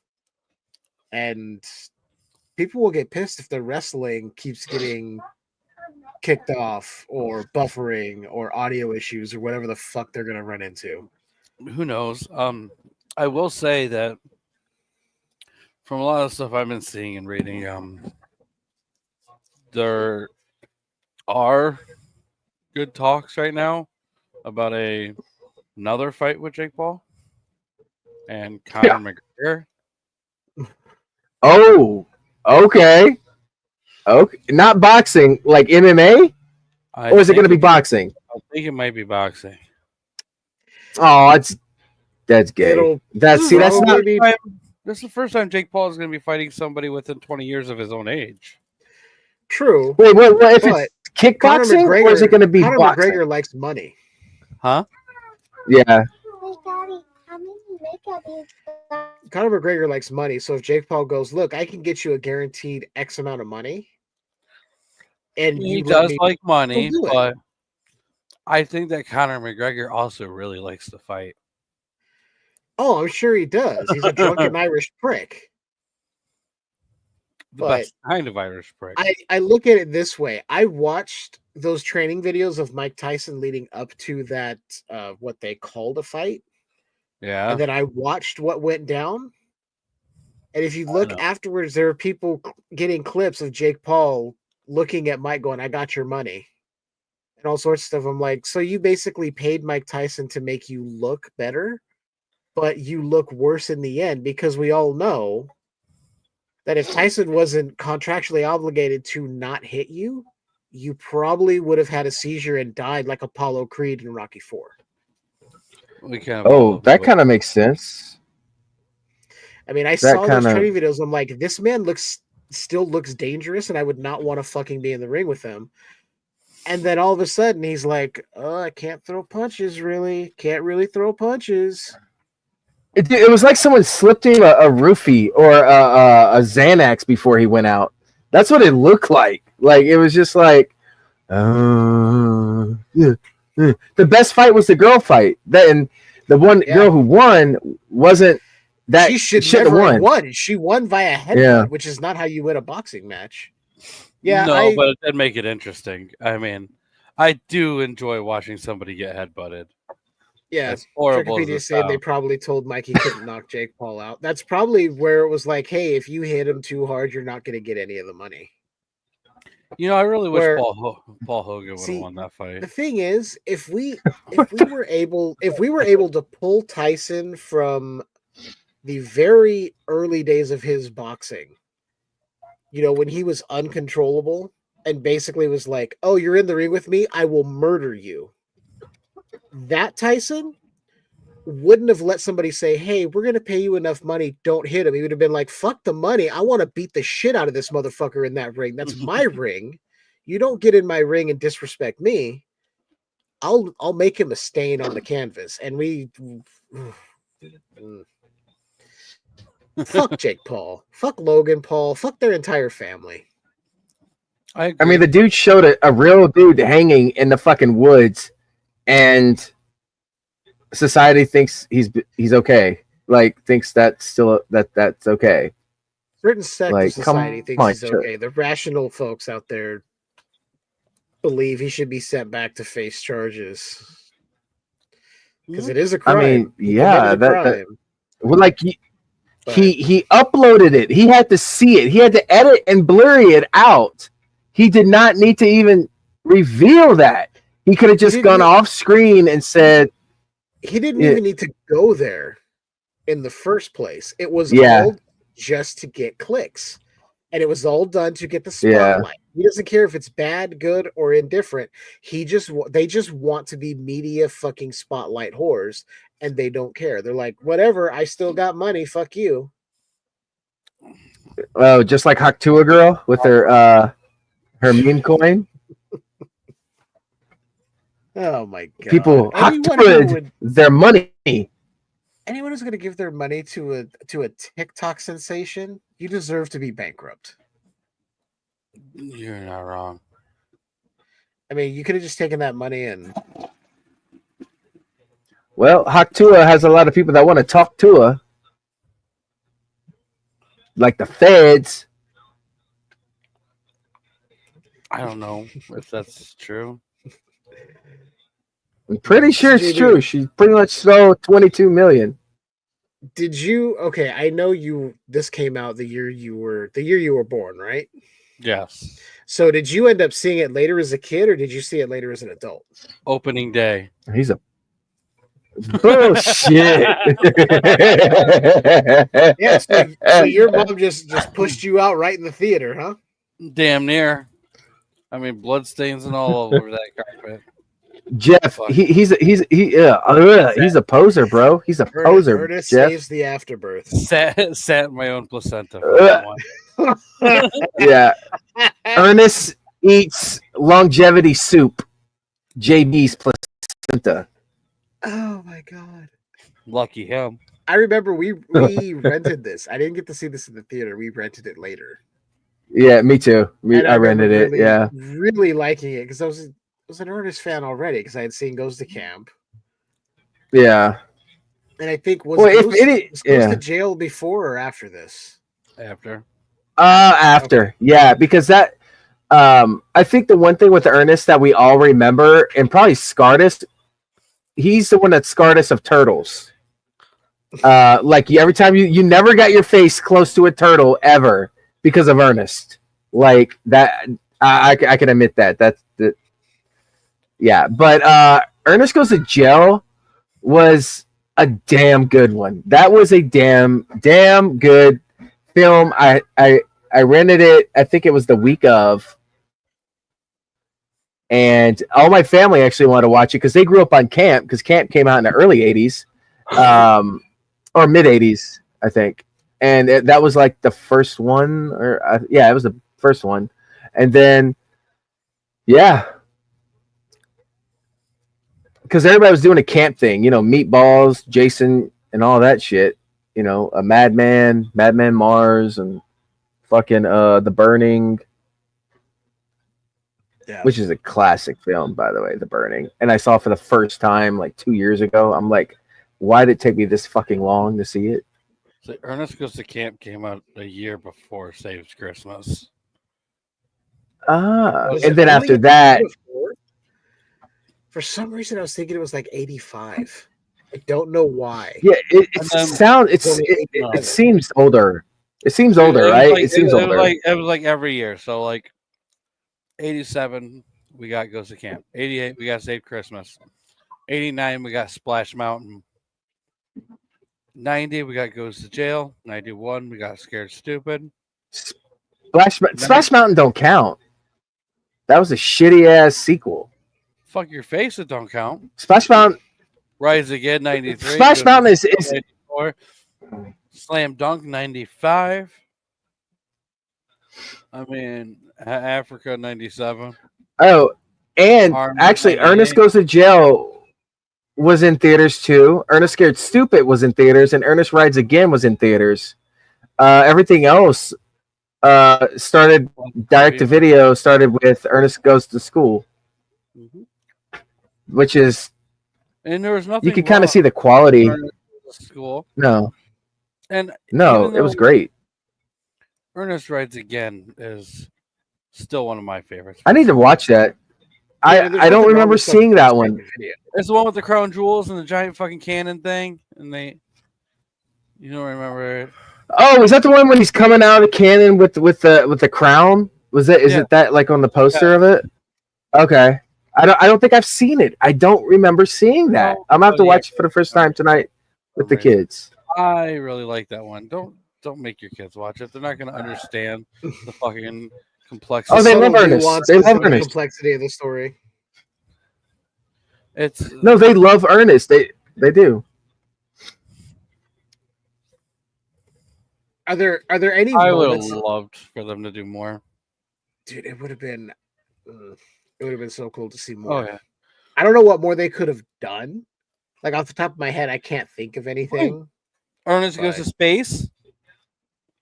And people will get pissed if the wrestling keeps getting kicked off or buffering or audio issues or whatever the fuck they're going to run into. Who knows? I will say that from a lot of stuff I've been seeing and reading, there are good talks right now about a another fight with Jake Paul and Conor McGregor. Oh, okay. Okay. Not boxing, like MMA? Or is it going to be boxing? I think it might be boxing. Oh, that's gay. It'll That's not. This is the first time Jake Paul is going to be fighting somebody within 20 years of his own age. true. Wait, if it's kickboxing, or is it going to be Conor boxing? McGregor likes money. Huh? Yeah. Conor McGregor likes money, so if Jake Paul goes, look, I can get you a guaranteed X amount of money, and He you does like money, he'll do it. but I think that Conor McGregor also really likes to fight. Oh, I'm sure he does. He's a drunken Irish prick. The best kind of Irish prick. I look at it this way. I watched those training videos of Mike Tyson leading up to that, what they called a fight. Yeah. And then I watched what went down. And if you look afterwards, there are people getting clips of Jake Paul looking at Mike going, I got your money. And all sorts of stuff. I'm like, so you basically paid Mike Tyson to make you look better, but you look worse in the end, because we all know that if Tyson wasn't contractually obligated to not hit you, you probably would have had a seizure and died like Apollo Creed in Rocky IV. That kind of makes sense. I mean, I saw those training videos. I'm like, this man still looks dangerous, and I would not want to fucking be in the ring with him. And then all of a sudden, he's like, oh, I can't throw punches, really. Can't really throw punches. It was like someone slipped him a roofie or a Xanax before he went out. That's what it looked like. Like, it was just like, The best fight was the girl fight. And the one girl who won wasn't that. She should never have won. She won via headbutt, which is not how you win a boxing match. Yeah, but it did make it interesting. I mean, I do enjoy watching somebody get headbutted. Yeah, it's horrible. Wikipedia said they probably told Mike he couldn't knock Jake Paul out. That's probably where it was like, hey, if you hit him too hard, you're not going to get any of the money. You know, I really wish Paul Hogan would have won that fight. The thing is, if we were able to pull Tyson from the very early days of his boxing, you know, when he was uncontrollable and basically was like, "Oh, you're in the ring with me, I will murder you." That Tyson wouldn't have let somebody say, "Hey, we're going to pay you enough money, don't hit him." He would have been like, "Fuck the money. I want to beat the shit out of this motherfucker in that ring. That's my ring. You don't get in my ring and disrespect me. I'll make him a stain on the canvas." And we fuck Jake Paul. Fuck Logan Paul. Fuck their entire family. I mean, the dude showed a real dude hanging in the fucking woods, and society thinks he's okay. Like, thinks that's still that's okay. Certain sect of society thinks he's okay. The rational folks out there believe he should be sent back to face charges because it is a crime. I mean, well, like he uploaded it. He had to see it. He had to edit and blur it out. He did not need to even reveal that. He could have just gone off screen and said. He didn't even need to go there in the first place. It was all just to get clicks. And it was all done to get the spotlight. He doesn't care if it's bad, good, or indifferent. They just want to be media fucking spotlight whores, and they don't care. They're like, whatever, I still got money, fuck you. Oh, just like Haktua girl with her meme coin. Oh my god! People Haktua their money. Anyone who's going to give their money to a TikTok sensation, you deserve to be bankrupt. You're not wrong. I mean, you could have just taken that money and. Well, Haktua has a lot of people that want to talk to her, like the feds. I don't know if that's true. I'm pretty sure it's true. She pretty much sold 22 million. Did you? Okay, I know you. This came out the year you were born, right? Yes. So did you end up seeing it later as a kid, or did you see it later as an adult? Opening day. Bullshit. Yeah, so your mom just pushed you out right in the theater, huh? Damn near. I mean, bloodstains and all over that carpet. Jeff, he's a poser, bro. He's a poser. Ernest Jeff. saves the afterbirth. Sat in my own placenta for that one. Yeah. Ernest eats longevity soup. JB's placenta. Oh my god. Lucky him. I remember we rented this. I didn't get to see this in the theater. We rented it later. Yeah, me too. I rented it. Really, yeah. Really liking it because I was an Ernest fan already because I had seen Goes to Camp. Yeah. And I think was Goes to jail before or after this? After. After. Okay. Yeah, because that I think the one thing with Ernest that we all remember and probably scarred us, he's the one that scarred us of turtles. Like every time you never got your face close to a turtle ever because of Ernest. Like that I can admit that. That's the yeah, but Ernest Goes to Jail was a damn good one. That was a damn good film. I rented it, I think it was the week of. And all my family actually wanted to watch it because they grew up on Camp, because Camp came out in the early 80s. Or mid 80s, I think. And that was like the first one, it was the first one. And then, yeah, because everybody was doing a camp thing, Meatballs, Jason, and all that shit. A Madman Mars, and fucking The Burning, which is a classic film, by the way, The Burning. And I saw it for the first time like 2 years ago. I'm like, why did it take me this fucking long to see it? So Ernest Goes to Camp came out a year before Saves Christmas. And then after that, for some reason I was thinking it was like 85. I don't know why. Yeah, it seems older. It seems older, right? Like, it seems older. It was like every year. So like 87 we got Goes to Camp. 88 we got Save Christmas. 89 we got Splash Mountain. 90 we got Goes to Jail. 91 we got Scared Stupid. Splash Mountain don't count. That was a shitty ass sequel. Fuck your face, it don't count. Splash Mountain Rise Again 93. Splash Mountain is 94. Slam Dunk 95. I mean Africa 97. Oh, and actually Ernest Goes to Jail was in theaters too. Ernest Scared Stupid was in theaters, and Ernest Rides Again was in theaters. Everything else started direct to video. Started with Ernest Goes to School, which is, and there was nothing. You could kind of see the quality. School. No, and it was great. Ernest Rides Again is still one of my favorites. I need to watch that. I don't remember seeing that one. It's the one with the crown jewels and the giant fucking cannon thing, and you don't remember it. Oh, is that the one when he's coming out of the cannon with the crown? Is it that like on the poster of it? Okay, I don't think I've seen it. I don't remember seeing that. I'm gonna have to watch it for the first time tonight with the kids. I really like that one. Don't make your kids watch it. They're not gonna understand the fucking complexity. Oh, they love Ernest. They love the Ernest. Complexity of the story. No, they love Ernest. They do. Are there any? I would have loved for them to do more. Dude, it would have been so cool to see more. Oh yeah. I don't know what more they could have done. Like off the top of my head, I can't think of anything. Ernest Goes to Space.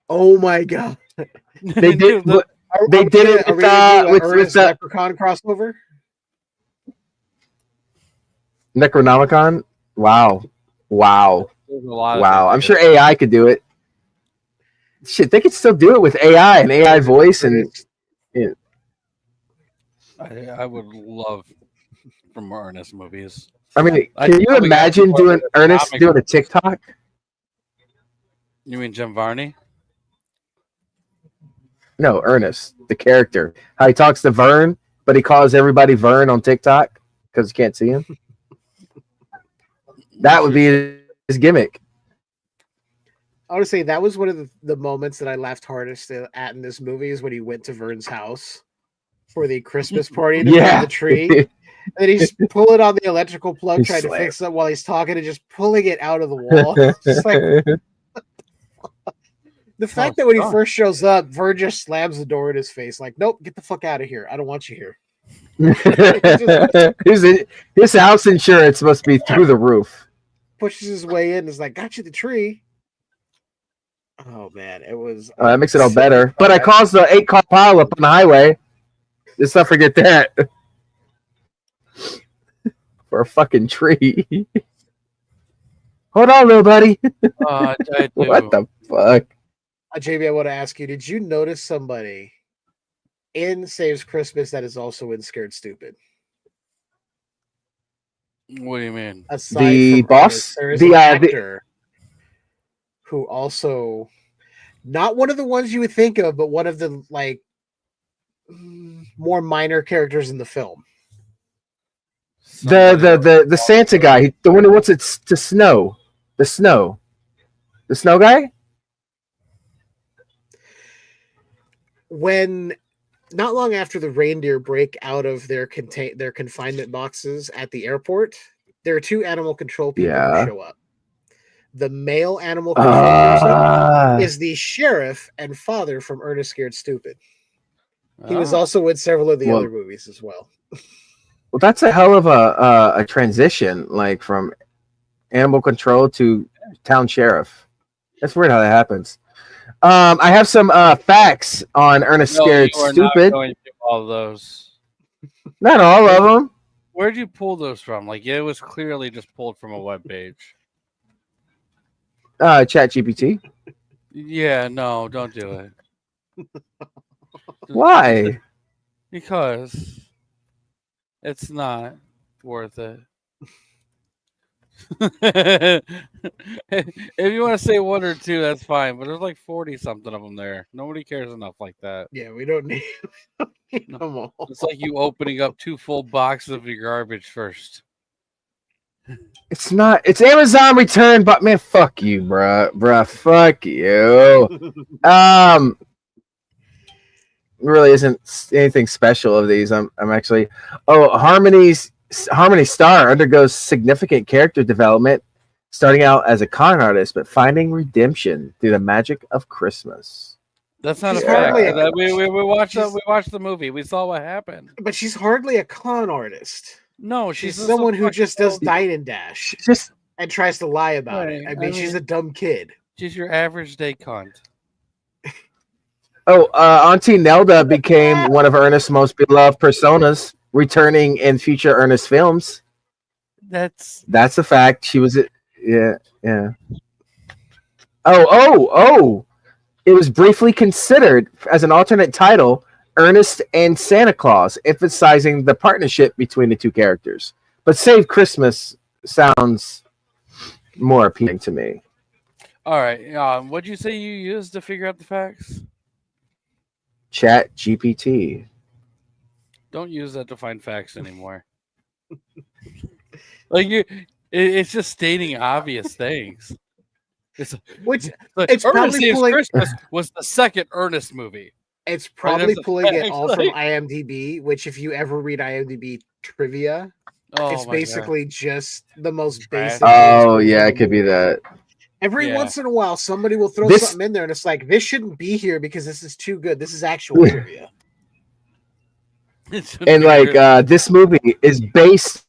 Oh my god. They did. They did it with the Leprechaun crossover. Necronomicon. Wow. I'm sure AI could do it. Shit, they could still do it with AI and AI voice and. Yeah. I would love from more Ernest movies. I mean, can you imagine doing Ernest doing a TikTok? You mean Jim Varney? No, Ernest, the character. How he talks to Vern, but he calls everybody Vern on TikTok because you can't see him. That would be his gimmick. I want to say that was one of the moments that I laughed hardest at in this movie is when he went to Vern's house for the Christmas party to Yeah. burn the tree. And he's pulling on the electrical plug, He's trying to slammed. fix it while he's talking and just pulling it out of the wall. Just like the fact that when he first shows up, Vern just slams the door in his face, like, nope, get the fuck out of here. I don't want you here. His house insurance must be through the roof. Pushes his way in and is like, got you the tree. Oh man, it was That makes it all better. But I caused the 8-car pileup on the highway. Let's not forget that. For a fucking tree. Hold on, little buddy. I do. What the fuck? JB, I want to ask you, did you notice somebody in Saves Christmas that is also in Scared Stupid? What do you mean? Aside The from boss? Ernest, there is The, an the- actor who also, not one of the ones you would think of, but one of the like more minor characters in the film. The Santa guy, the one who wants it to snow. The snow guy? When not long after the reindeer break out of their confinement boxes at the airport, there are two animal control people who show up. The male animal control person is the sheriff and father from Ernest Scared Stupid. He was also in several of the other movies as well. Well, that's a hell of a transition, like from animal control to town sheriff. That's weird how that happens. I have some facts on Ernest Scared Stupid. Not going to do all of those. Not all of them. Where'd you pull those from? Like, it was clearly just pulled from a web page. ChatGPT. Yeah, no, don't do it. Why? Because it's not worth it. If you want to say one or two, that's fine. But there's like 40 something of them there. Nobody cares enough like that. Yeah, we don't need them all. It's like you opening up 2 full boxes of your garbage first. It's not. It's Amazon return, but man, fuck you, bruh, fuck you. Really isn't anything special of these. I'm actually. Oh, Harmony Star undergoes significant character development, starting out as a con artist, but finding redemption through the magic of Christmas. That's not a fact. We watched the movie. We saw what happened. But she's hardly a con artist. No, she's someone who just does dine and dash and tries to lie about it. I mean, she's a dumb kid. She's your average day cunt. Oh, Auntie Nelda became one of Ernest's most beloved personas, returning in future Ernest films. That's a fact. She was it. Yeah. Oh! It was briefly considered as an alternate title, Ernest and Santa Claus, emphasizing the partnership between the two characters. But Save Christmas sounds more appealing to me. All right. What'd you say you used to figure out the facts? ChatGPT. Don't use that to find facts anymore. It's just stating obvious things. It's Ernest probably Saves pulling. Christmas was the second Ernest movie. It's probably There's a pulling it fact, all from like- IMDb. Which, if you ever read IMDb trivia, Oh, it's my basically just the most Trash. basic. Oh yeah, it could be that. Every once in a while, somebody will throw something in there, and it's like, this shouldn't be here because this is too good. This is actual trivia. And like this movie is based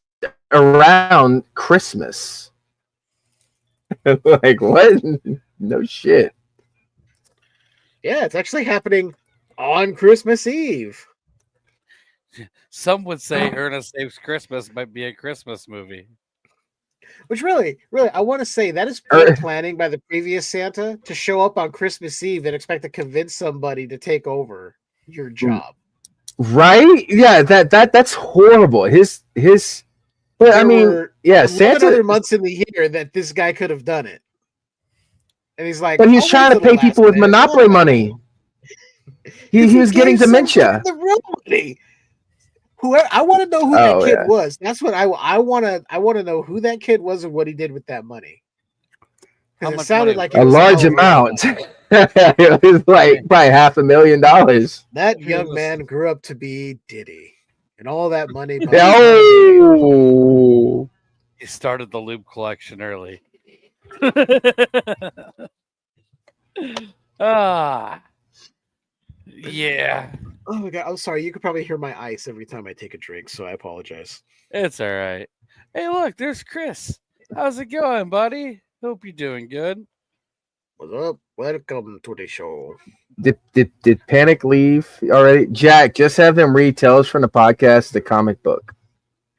around Christmas. Like what? No shit. Yeah, it's actually happening on Christmas Eve. Some would say Ernest Saves Christmas might be a Christmas movie. Which really, I want to say that is poor planning by the previous Santa to show up on Christmas Eve and expect to convince somebody to take over your job. Right? Yeah, that's horrible. His but There I mean, were yeah, 11 Santa other months in the year that this guy could have done it. And he's like, but he was "I'll trying wait to till the pay people last with minute." Monopoly money. He was getting gave somebody dementia. the real money. Whoever, I want to know who Oh, that kid yeah. was. That's what I want to know who that kid was and what he did with that money. How Because it much sounded money? like it A was large hell of a lot of amount. money. It was like probably $500,000. That young Jesus. man grew up to be Diddy, and all that money. Probably went to Diddy. Oh, He started the lube collection early. Yeah, Oh my god! I'm sorry. You could probably hear my ice every time I take a drink, so I apologize. it's all right. Hey, look, there's Chris. How's it going, buddy? Hope you're doing good. What's up? Welcome to the show. did Panic leave already? Jack, just have them read Tales from the Podcast, the comic book.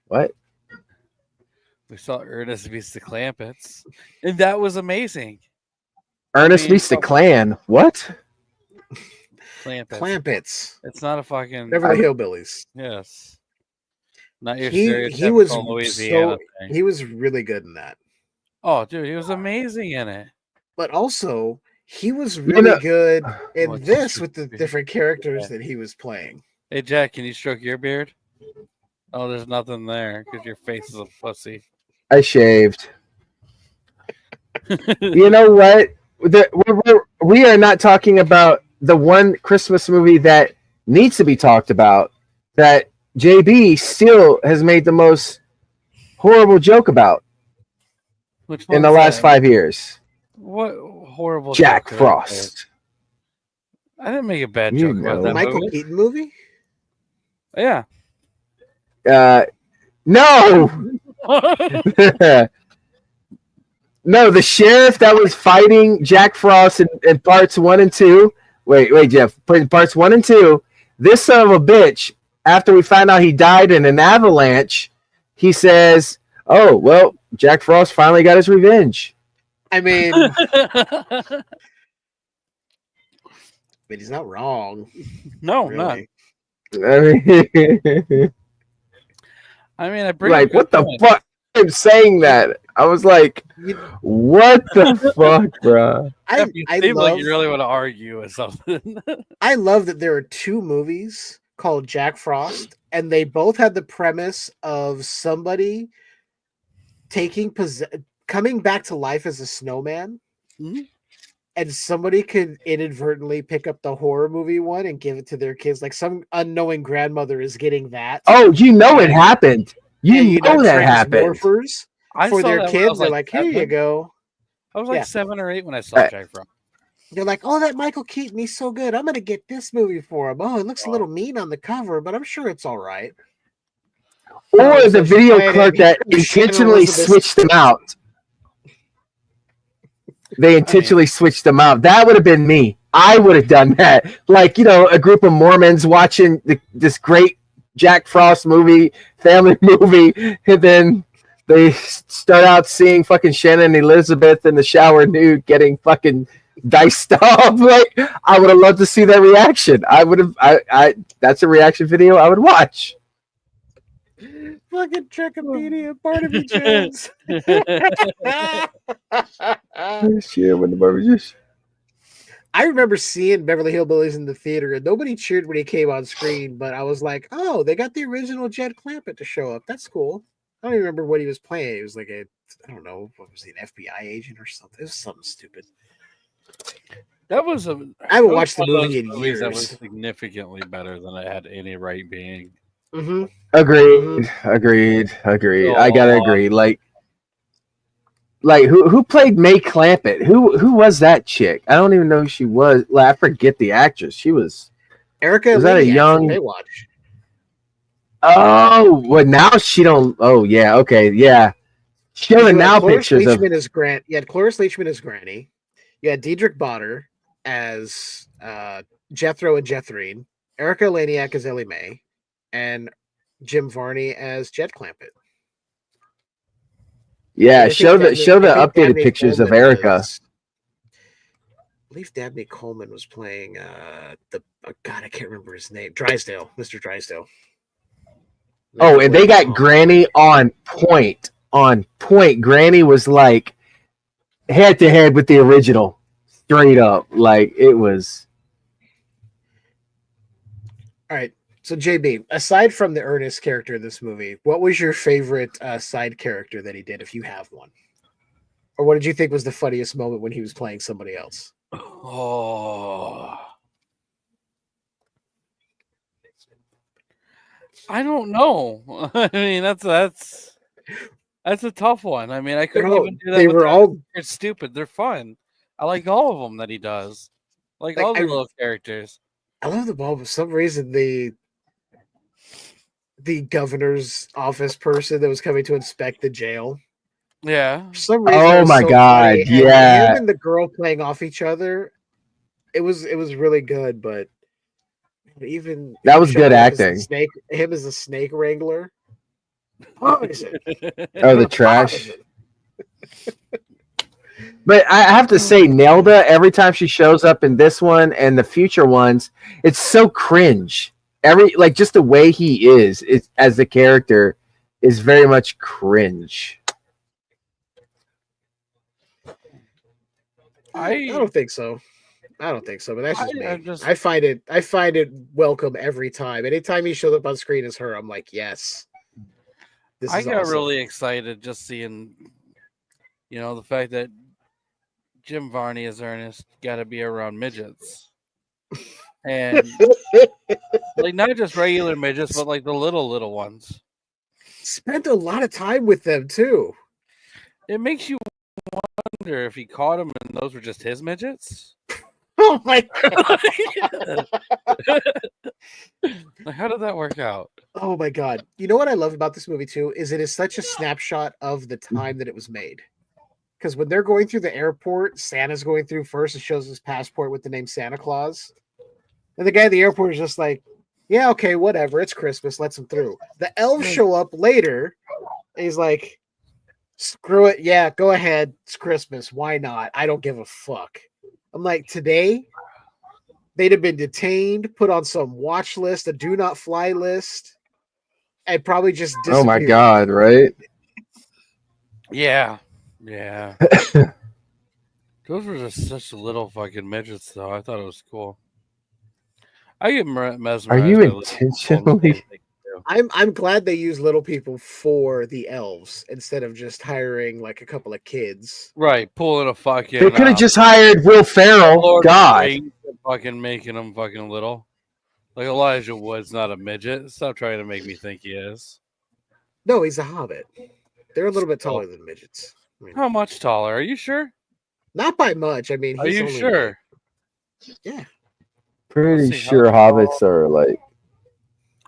What? We saw Ernest meets the Clampets, and that was amazing. Ernest mean, meets the Clan. What? Clampets. Clampets. It's not a fucking Beverly Hillbillies. yes. Not your He stereotypical was Louisiana thing. he was really good in that. Oh, dude, he was amazing in it. But also, he was really good in Well, it's this just with the weird. different characters that he was playing. Hey, Jack, can you stroke your beard? Oh, there's nothing there because your face is a pussy. I shaved. You know what? We are not talking about the one Christmas movie that needs to be talked about that JB still has made the most horrible joke about Which in the one's last that? 5 years. What horrible Jack joke did I Frost. make? I didn't make a bad You joke about know. that Michael movie. Keaton movie? Yeah. No. No, the sheriff that was fighting Jack Frost in parts 1 and 2. Wait, Jeff. In parts 1 and 2, this son of a bitch, after we find out he died in an avalanche, he says, "Oh, well, Jack Frost finally got his revenge." I mean, but he's not wrong. No, not. Really. I mean, I bring like, up what good the points. fuck? I'm saying that. I was like, what the fuck, bro? Jeff, you I seem love like you really want to argue or something. I love that there are two movies called Jack Frost, and they both had the premise of somebody coming back to life as a snowman, Mhm. and somebody could inadvertently pick up the horror movie one and give it to their kids. Like some unknowing grandmother is getting that. Oh, you know it happened. You and, know that happened. Transmorphers I for saw their that when I kids. was They're like, here you 7. go. I was like Yeah. 7 or 8 when I saw Jack Frost. They're like, oh, that Michael Keaton, he's so good. I'm gonna get this movie for him. Oh, it looks a little mean on the cover, but I'm sure it's all right. Or So the she's video playing clerk it, that he's Shannon intentionally Elizabeth. switched them out. They intentionally switched them out. That would have been me. I would have done that. Like, you know, a group of Mormons watching this great Jack Frost movie, family movie, and then they start out seeing fucking Shannon Elizabeth in the shower nude getting fucking diced off. Like, I would have loved to see that reaction. I would have. I that's a reaction video I would watch. Fucking Trekkopedia, Barnaby Jones. Shit, when the beverages. I remember seeing Beverly Hillbillies in the theater, and nobody cheered when he came on screen. But I was like, "Oh, they got the original Jed Clampett to show up. That's cool." I don't even remember what he was playing. He was like I don't know, what was he, an FBI agent or something? It was something stupid. That was I haven't watched the one of those movie in movies that was years. significantly better than it had any right being. Mm-hmm. Agreed. I gotta agree. Like who played May Clampett? Who was that chick? I don't even know who she was. Like, I forget the actress. She was. Erica. Was that a Laniak young- from Baywatch? Oh, well now she don't. Oh yeah, okay, yeah. Showing now Cloris pictures of. Leachman as Grant. You had Cloris Leachman as Granny. You had Diedrich Bonner as Jethro and Jethrine. Erica Laniak as Ellie Mae, and Jim Varney as Jed Clampett. Yeah, I think show the I think updated Dabney pictures of Coleman Erica. I believe Dabney Coleman was playing God, I can't remember his name. Drysdale, Mr. Drysdale. Oh, and they got Granny on point. On point. Granny was like head to head with the original. Straight up. Like it was. All right. So JB, aside from the Ernest character in this movie, what was your favorite side character that he did, if you have one? Or what did you think was the funniest moment when he was playing somebody else? Oh, I don't know. I mean, that's a tough one. I mean, I couldn't even do that. They with were all They're stupid. They're fun. I like all of them that he does. Like all the little characters. I love them all. For some reason, the governor's office person that was coming to inspect the jail. Yeah. For some reason, Oh it was my so God, funny. And yeah. him and the girl playing off each other. It was really good, but even That was good showing up as the acting. snake, him as a snake wrangler. Poison. Oh, the trash. But I have to say, Nelda, every time she shows up in this one and the future ones, it's so cringe. Just the way he is as the character is very much cringe. I don't think so. But that's just me. just- I find it welcome every time. Anytime he shows up on screen as her, I'm like, yes. This I is got awesome. really excited just seeing, the fact that Jim Varney as Ernest got to be around midgets, and like not just regular midgets, but like the little ones. Spent a lot of time with them too. It makes you wonder if he caught them and those were just his midgets. Oh my god. Like, how did that work out? Oh my god. You know what I love about this movie too is it is such a snapshot of the time that it was made. Because when they're going through the airport, Santa's going through first and shows his passport with the name Santa Claus. And the guy at the airport is just like, yeah, okay, whatever. It's Christmas. Let's him through. The elves show up later. And he's like, screw it. Yeah, go ahead. It's Christmas. Why not? I don't give a fuck. I'm like, today, they'd have been detained, put on some watch list, a do not fly list, and probably just disappeared. Oh my god, right? Yeah. Those were just such little fucking midgets, though. I thought it was cool. I get mesmerized. Are you by little intentionally? people. I'm glad they use little people for the elves instead of just hiring like a couple of kids. Right, pulling a fucking. They could have just hired Will Ferrell. Lord of the God. Rings and fucking making them fucking little. Like Elijah Wood's not a midget. Stop trying to make me think he is. No, he's a hobbit. They're a little bit taller than midgets. I mean, How much taller? Are you sure? not by much. I mean, Are he's you only sure? like- yeah. Pretty Let's see, sure how hobbits are like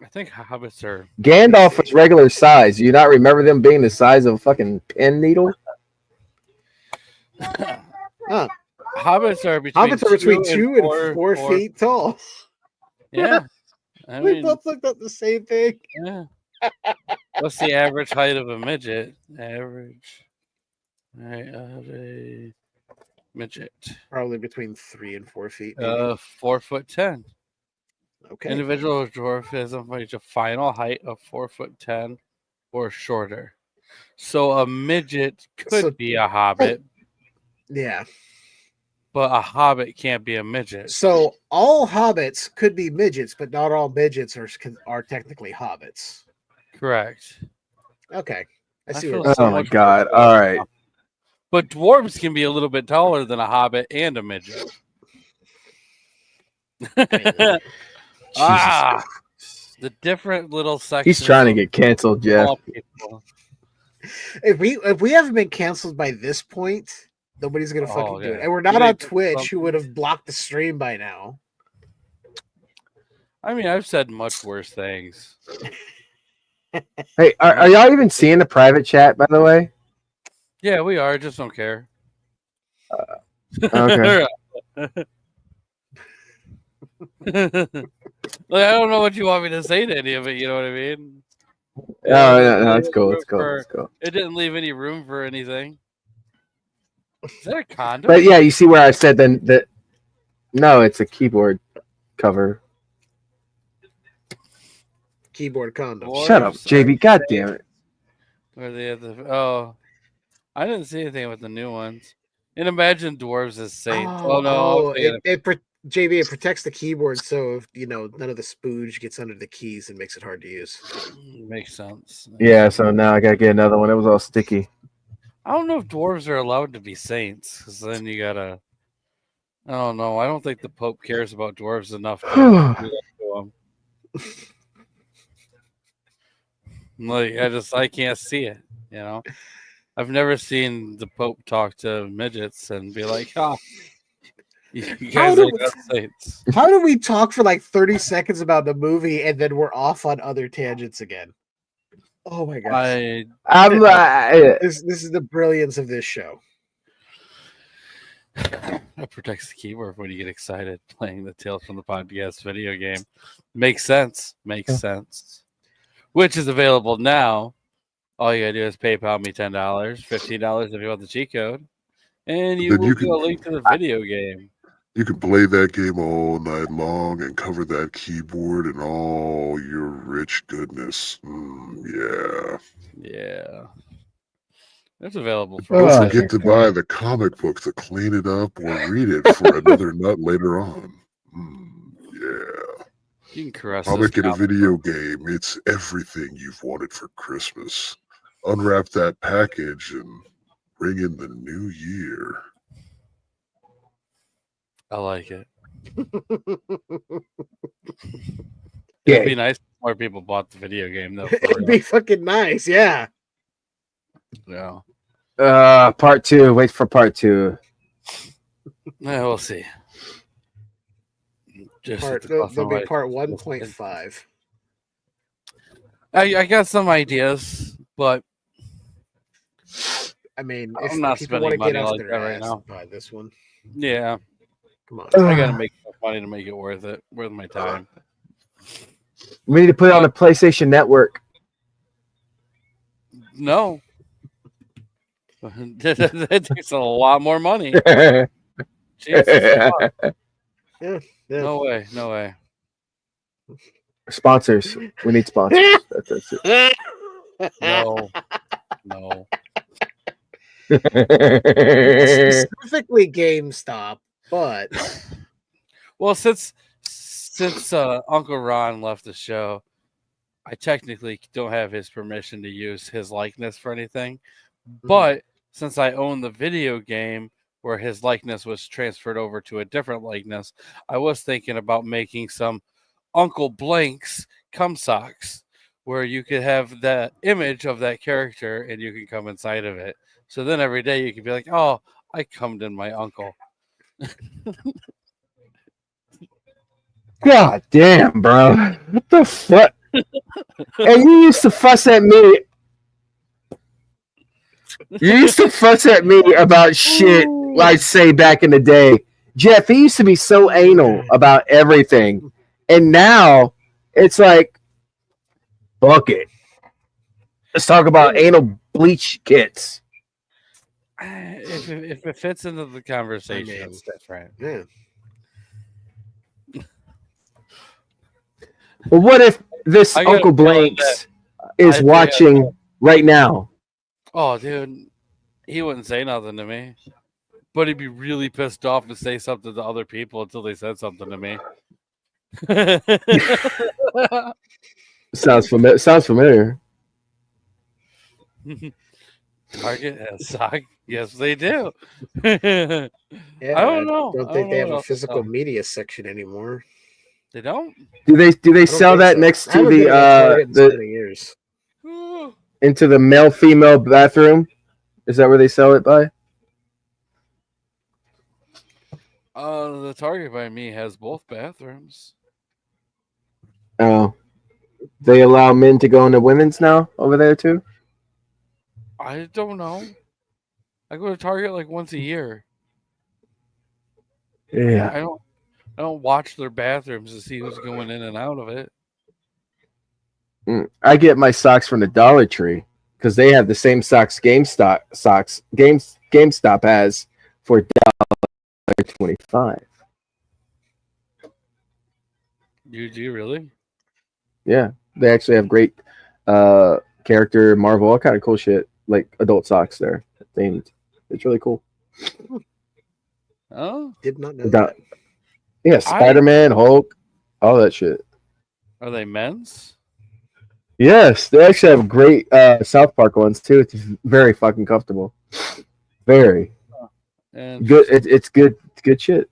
I think hobbits are. Gandalf was regular size. Do you not remember them being the size of a fucking pen needle? Huh. Hobbits are between Hobbits are between 2 and 4 feet tall. Yeah. I We mean, both looked up the same thing. yeah. What's the average height of a midget? Average height of a midget. Probably between 3 and 4 feet. Maybe. 4'10". Okay. Individual dwarfism reach a final height of 4'10" or shorter. So a midget could be a hobbit, Yeah. but a hobbit can't be a midget. So all hobbits could be midgets, but not all midgets are technically hobbits. Correct. Okay. I see feel what you're Oh saying. my god. All right. But dwarves can be a little bit taller than a hobbit and a midget. Ah, the different little sections. He's trying to get canceled, Jeff. all people. If we haven't been canceled by this point, nobody's gonna fucking do yeah. it. And we're not You on think Twitch, who something- would have blocked the stream by now. I mean, I've said much worse things. Hey, are y'all even seeing the private chat, by the way? Yeah, we are. Just don't care. Okay. Like, I don't know what you want me to say to any of it. You know what I mean? No, it's cool. It's cool. It's cool. It didn't leave any room for anything. Is that a condom? But yeah, you see where I said then that. No, it's a keyboard cover. Keyboard condom. What? Shut up, JB. God damn it. Where they have the I didn't see anything with the new ones. And imagine dwarves as saints. Oh, no, JB, it protects the keyboard, so none of the spooge gets under the keys and makes it hard to use. Makes sense. Yeah, so now I gotta get another one. It was all sticky. I don't know if dwarves are allowed to be saints, because then you gotta. I don't know. I don't think the Pope cares about dwarves enough to do that to them. Like I can't see it. I've never seen the Pope talk to midgets and be like, you guys are not saints. How do we talk for like 30 seconds about the movie and then we're off on other tangents again? Oh my gosh. This is the brilliance of this show. That protects the keyboard when you get excited playing the Tales from the Podcast video game. Makes sense. Which is available now. All you gotta do is PayPal me $10, $15 if you want the cheat code, and you will get a link to the video game. You can play that game all night long and cover that keyboard in all your rich goodness. Yeah. It's available for. Don't forget to buy the comic book to clean it up or read it for another nut later on. Yeah. You can caress comic in a video game. It's everything you've wanted for Christmas. Unwrap that package and bring in the new year. I like it. It'd be nice if more people bought the video game, though. It'd be fucking nice, yeah. Yeah. Part 2. Wait for part 2. Yeah, we'll see. There'll be part 1.5. I got some ideas, but I mean, I'm not spending money like that right now. Buy this one. Yeah. Come on. I gotta make enough money to make it worth my time. We need to put it on the PlayStation Network. No. That takes a lot more money. Jesus, yeah. No way. Sponsors. We need sponsors. That's it. No. Specifically GameStop, but well, since Uncle Ron left the show, I technically don't have his permission to use his likeness for anything. But since I own the video game where his likeness was transferred over to a different likeness, I was thinking about making some Uncle Blank's cum socks where you could have that image of that character and you can come inside of it. So then every day you could be like, oh, I cummed in my uncle. God damn, bro. What the fuck? And you used to fuss at me. You used to fuss at me about shit I'd say back in the day. Jeff, he used to be so anal about everything. And now it's like, fuck it. Let's talk about anal bleach kits. If it fits into the conversation, it's different. Yeah. But what if this Uncle Blanks is watching right now? Oh, dude, he wouldn't say nothing to me, but he'd be really pissed off and say something to other people until they said something to me. Sounds familiar. Target has sock. Yes, they do. Yeah, I don't know. I don't think they have a physical media section anymore. They don't. Do they sell that next to the years? Into the male-female bathroom? Is that where they sell it by? The Target by me has both bathrooms. Oh, they allow men to go into women's now over there too? I don't know. I go to Target like once a year. Yeah. I don't watch their bathrooms to see who's going in and out of it. I get my socks from the Dollar Tree because they have the same socks GameStop has for $1.25. You do really? Yeah, they actually have great character, Marvel, all kind of cool shit, like adult socks there themed. It's really cool. Oh, did not know that. Yeah, Spider-Man, Hulk, all that shit. Are they men's? Yes, they actually have great South Park ones too. It's very fucking comfortable. Very good. It's good. It's good shit.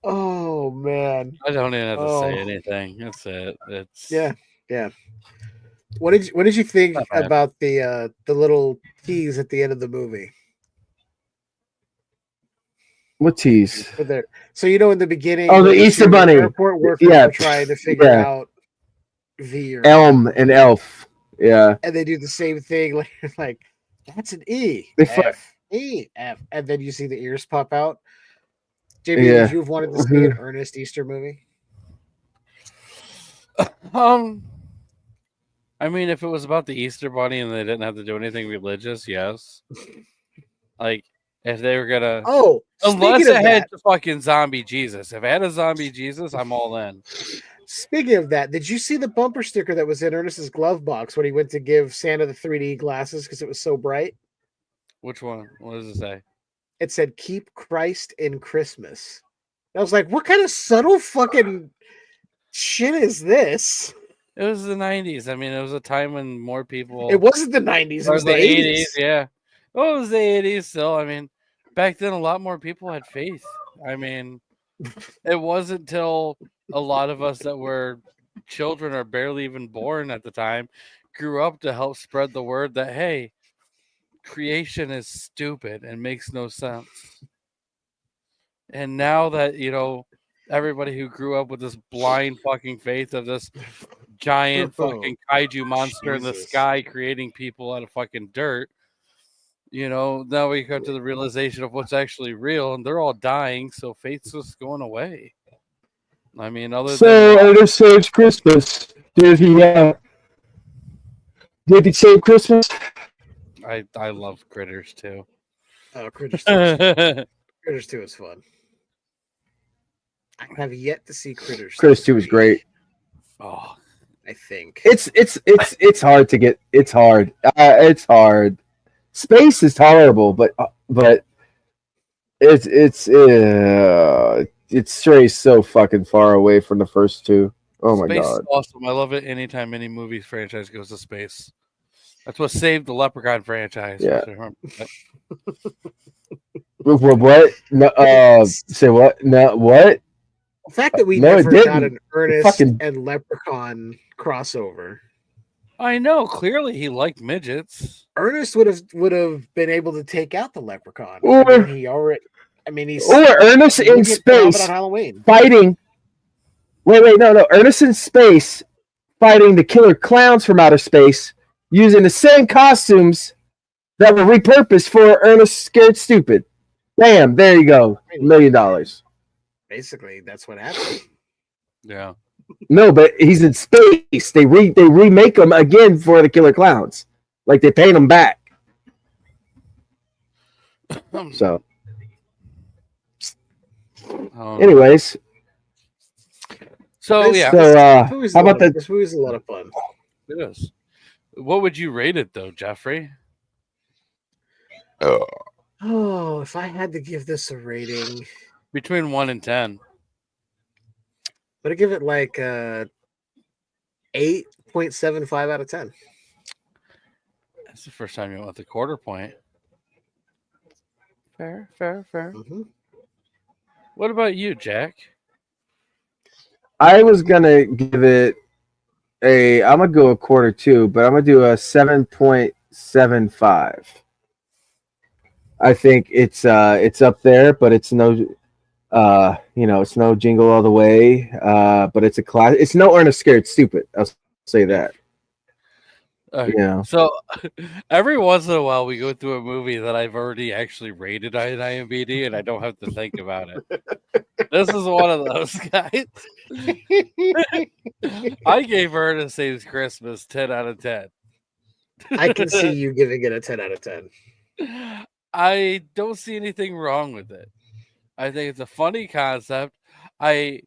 Oh man, I don't even have to say anything. That's it. It's yeah. What did you think Not bad. about the little tease at the end of the movie? What tease? So in the beginning, Oh, the when Easter Bunny. airport workers Yeah. were trying to figure out V or Elm and Elf. Yeah. and they do the same thing, like that's an E, They F, E, F, and then you see the ears pop out. JB, Yeah. would you have wanted to see an Ernest Easter movie? I mean, if it was about the Easter Bunny and they didn't have to do anything religious, yes. Like, if they were gonna, unless it had the fucking zombie Jesus. If it had a zombie Jesus, I'm all in. Speaking of that, did you see the bumper sticker that was in Ernest's glove box when he went to give Santa the 3D glasses because it was so bright? Which one? What does it say? It said, "Keep Christ in Christmas." I was like, what kind of subtle fucking shit is this? It was the 90s. I mean, it was a time when more people... It wasn't the 90s. It was the 80s. Yeah. Well, it was the 80s still. I mean, back then, a lot more people had faith. I mean, it wasn't until a lot of us that were children or barely even born at the time grew up to help spread the word that, hey, creation is stupid and makes no sense. And now that, everybody who grew up with this blind fucking faith of this giant fucking kaiju monster in the sky creating people out of fucking dirt, now we come to the realization of what's actually real, and they're all dying, so faith's just going away. I mean, Ernest saves Christmas. Did he save Christmas? I love Critters too. Oh, Critters 2. Critters 2 is fun. I have yet to see Critters. Critters 2 is great. Oh, I think it's hard to get. It's hard. It's hard. Space is tolerable, but it strays so fucking far away from the first two. Oh my god! Is awesome. I love it anytime any movie franchise goes to space. That's what saved the Leprechaun franchise. Yeah. What? No. Say what? No. What? The fact that we never got an Ernest and Leprechaun crossover. I know. Clearly, he liked midgets. Ernest would have been able to take out the Leprechaun. Or Ernest in space on Halloween fighting. Wait, no. Ernest in space fighting the killer clowns from outer space using the same costumes that were repurposed for Ernest Scared Stupid. Bam! There you go. $1 million. Basically, that's what happened. Yeah. No, but he's in space. They remake him again for the killer clowns. Like they paint him back. So. Anyways. So yeah. So how about that? This movie's a lot of fun. It is. What would you rate it though, Jeffrey? Oh, if I had to give this a rating, between 1 and 10, but I give it like 8.75 out of 10. That's the first time you went with the quarter point. Fair. Mm-hmm. What about you, Jack? I was gonna give it I'm gonna go a quarter too, but I'm gonna do a 7.75. I think it's up there, but it's no it's no Jingle All the Way, but it's a class. It's no Ernest Scared Stupid. I'll say that. So every once in a while we go through a movie that I've already actually rated on IMDb and I don't have to think about it. This is one of those guys. I gave Ernest Saves Christmas 10 out of 10. I can see you giving it a 10 out of 10. I don't see anything wrong with it. I think it's a funny concept. I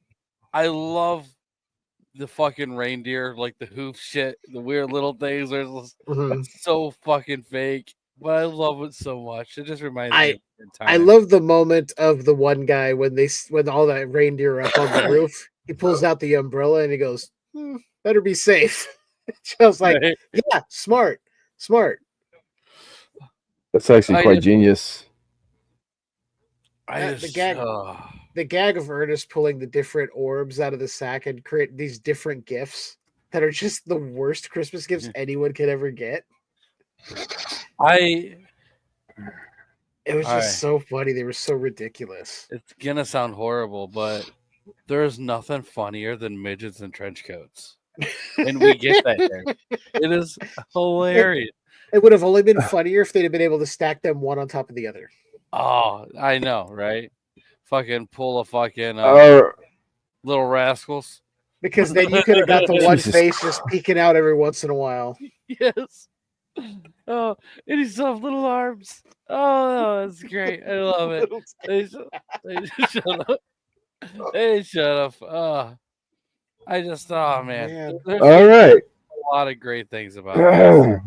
I love the fucking reindeer, like the hoof shit, the weird little things. Mhm. It's so fucking fake, but I love it so much. It just reminds me of a good I time. love the moment of the one guy when when all that reindeer are up on the roof. He pulls out the umbrella and he goes, "Better be safe." I was like, Right? "Yeah, smart. That's actually I quite just, genius. I The just, gag, the gag of Ernest pulling the different orbs out of the sack and create these different gifts that are just the worst Christmas gifts anyone could ever get. I, It was just I. so funny. They were so ridiculous. It's gonna sound horrible, but there's nothing funnier than midgets in trench coats, and we get that here. It is hilarious. It would have only been funnier if they'd have been able to stack them one on top of the other. Oh, I know, right? Fucking pull a fucking Oh, little rascals. Because then you could have got the one Jesus face just peeking out every once in a while. Yes. Oh, and he's have little arms. Oh, that's great. I love it. They shut up. They shut up. Oh, oh man. Man. There's all right. a lot of great things about this.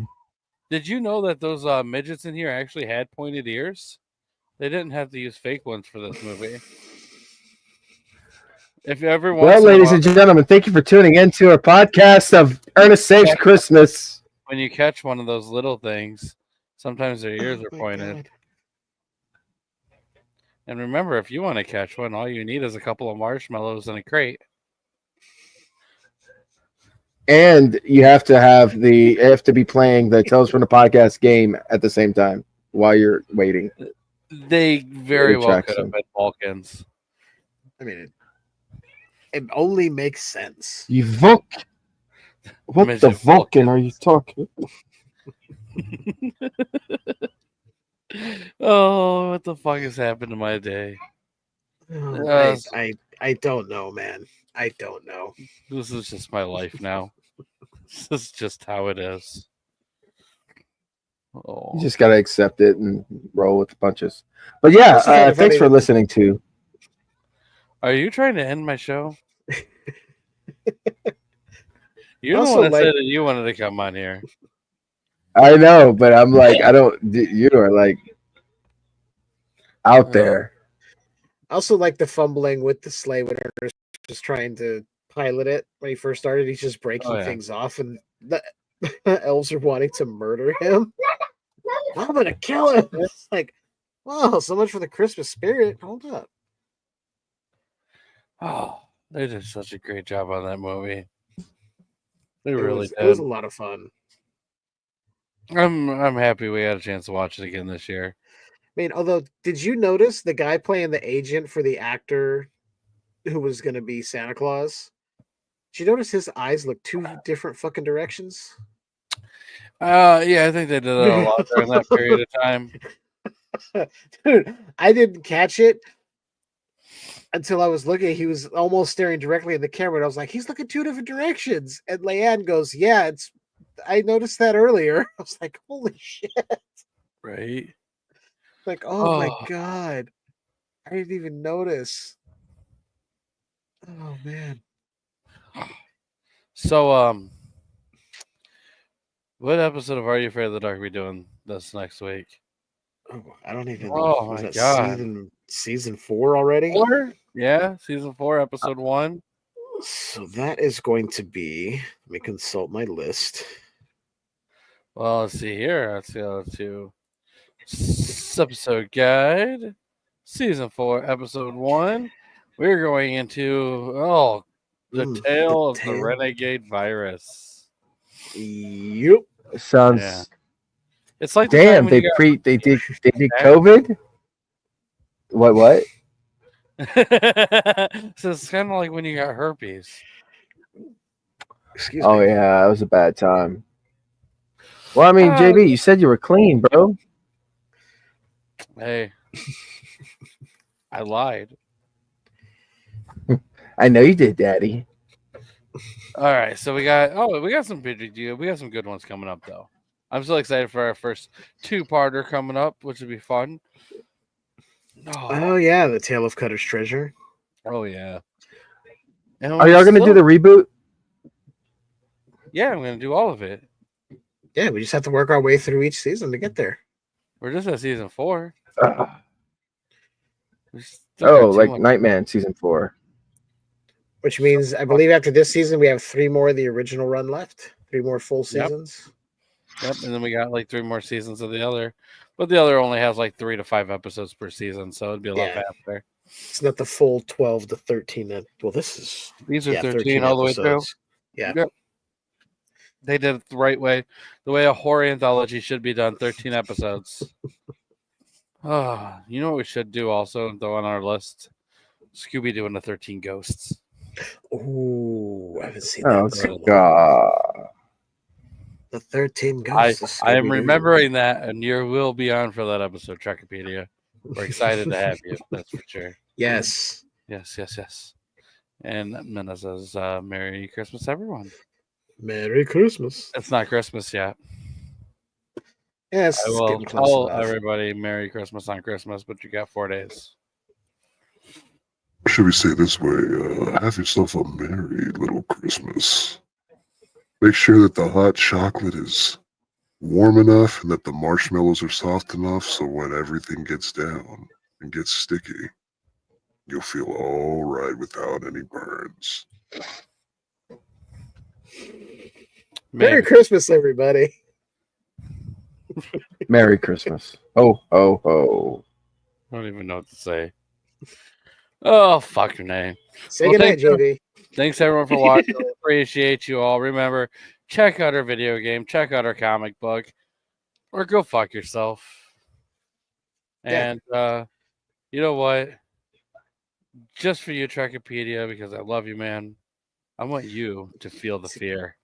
Did you know that those midgets in here actually had pointed ears? They didn't have to use fake ones for this movie. If every once Well, in a ladies while, and gentlemen, thank you for tuning in to our podcast of Ernest Saves Christmas. when you catch one of those little things, sometimes their ears Oh are my pointed. God. And remember, if you want to catch one, all you need is a couple of marshmallows and a crate. And you have to be playing the Tales from the Podcast game at the same time while you're waiting. They very well could have Attraction. been Balkans. I mean, it only makes sense. You Vuk. What Midget the Vulcan are you talking? Oh, what the fuck has happened to my day? Oh, I don't know, man. I don't know. This is just my life now. This is just how it is. Oh. You just gotta accept it and roll with the punches. But yeah, This is kinda thanks funny for that- listening to. Are you trying to end my show? You're the Also, one that like- said that you wanted to come on here. I know, but I'm like, I don't. You are like out there. I also like the fumbling with the sleigh when Ernest was trying to pilot it when he first started. He's just breaking Oh, yeah. things off, and the elves are wanting to murder him. I'm gonna kill him. It's like, wow, so much for the Christmas spirit. Hold up. Oh, they did such a great job on that movie. They It really was, it was did. a lot of fun. I'm happy we had a chance to watch it again this year. I mean, although, did you notice the guy playing the agent for the actor who was going to be Santa Claus? Did you notice his eyes look two different fucking directions? Yeah, I think they did it a lot during that period of time. Dude, I didn't catch it until I was looking. He was almost staring directly at the camera, and I was like, he's looking two different directions. And Leanne goes, yeah, I noticed that earlier. I was like, holy shit. Right? Like, oh my Oh. God. I didn't even notice. Oh man. So, what episode of Are You Afraid of the Dark are we doing this next week? Oh, I don't even Oh was my that God. season 4 already? 4? Yeah, season 4, episode 1. So that is going to be, let me consult my list. Well, let's see here. Let's go to episode guide, season 4, episode 1. We're going into the tale of the renegade virus. Yep. Sounds. Yeah. It's like the time Damn, when you they did COVID. What? so it's kind of like when you got herpes. Excuse Oh me. yeah, that was a bad time. Well, I mean, Uh, JB, you said you were clean, bro. Hey, I lied. I know you did, Daddy. All right, so we got some good ones coming up though. I'm so excited for our first 2-parter coming up, which would be fun. Oh yeah, the Tale of Cutter's Treasure. Oh yeah. And Are y'all gonna do the reboot? Yeah, I'm gonna do all of it. Yeah, we just have to work our way through each season to get there. We're just at season 4. Like Nightman season 4. Which means, I believe after this season, we have 3 more of the original run left. 3 more full Yep. seasons. Yep, and then we got like 3 more seasons of the other. But the other only has like 3 to 5 episodes per season, so it'd be a lot faster. It's not the full 12 to 13. Well, these are 13 all the way through. Yeah. Yep. They did it the right way. The way a horror anthology should be done, 13 episodes. Oh, you know what we should do also, though, on our list? Scooby-Doo and the 13 Ghosts. Ooh, I haven't seen Oh, that. God. The 13 Ghosts. I am remembering that, and you will be on for that episode, Trekkipedia. We're excited to have you, that's for sure. Yes. Yes. And Minna says, Merry Christmas, everyone. Merry Christmas. It's not Christmas yet. Yes. I will tell everybody Merry Christmas on Christmas, but you got 4 days. Should we say it this way? Have yourself a merry little Christmas. Make sure that the hot chocolate is warm enough and that the marshmallows are soft enough so when everything gets down and gets sticky, you'll feel all right without any burns. Merry Christmas, everybody. Merry Christmas. Oh. I don't even know what to say. Oh, fuck your name. Say goodnight, JB. Thanks, everyone, for watching. Appreciate you all. Remember, check out our video game, check out our comic book, or go fuck yourself. And you know what? Just for you, Trekkipedia, because I love you, man, I want you to feel the fear.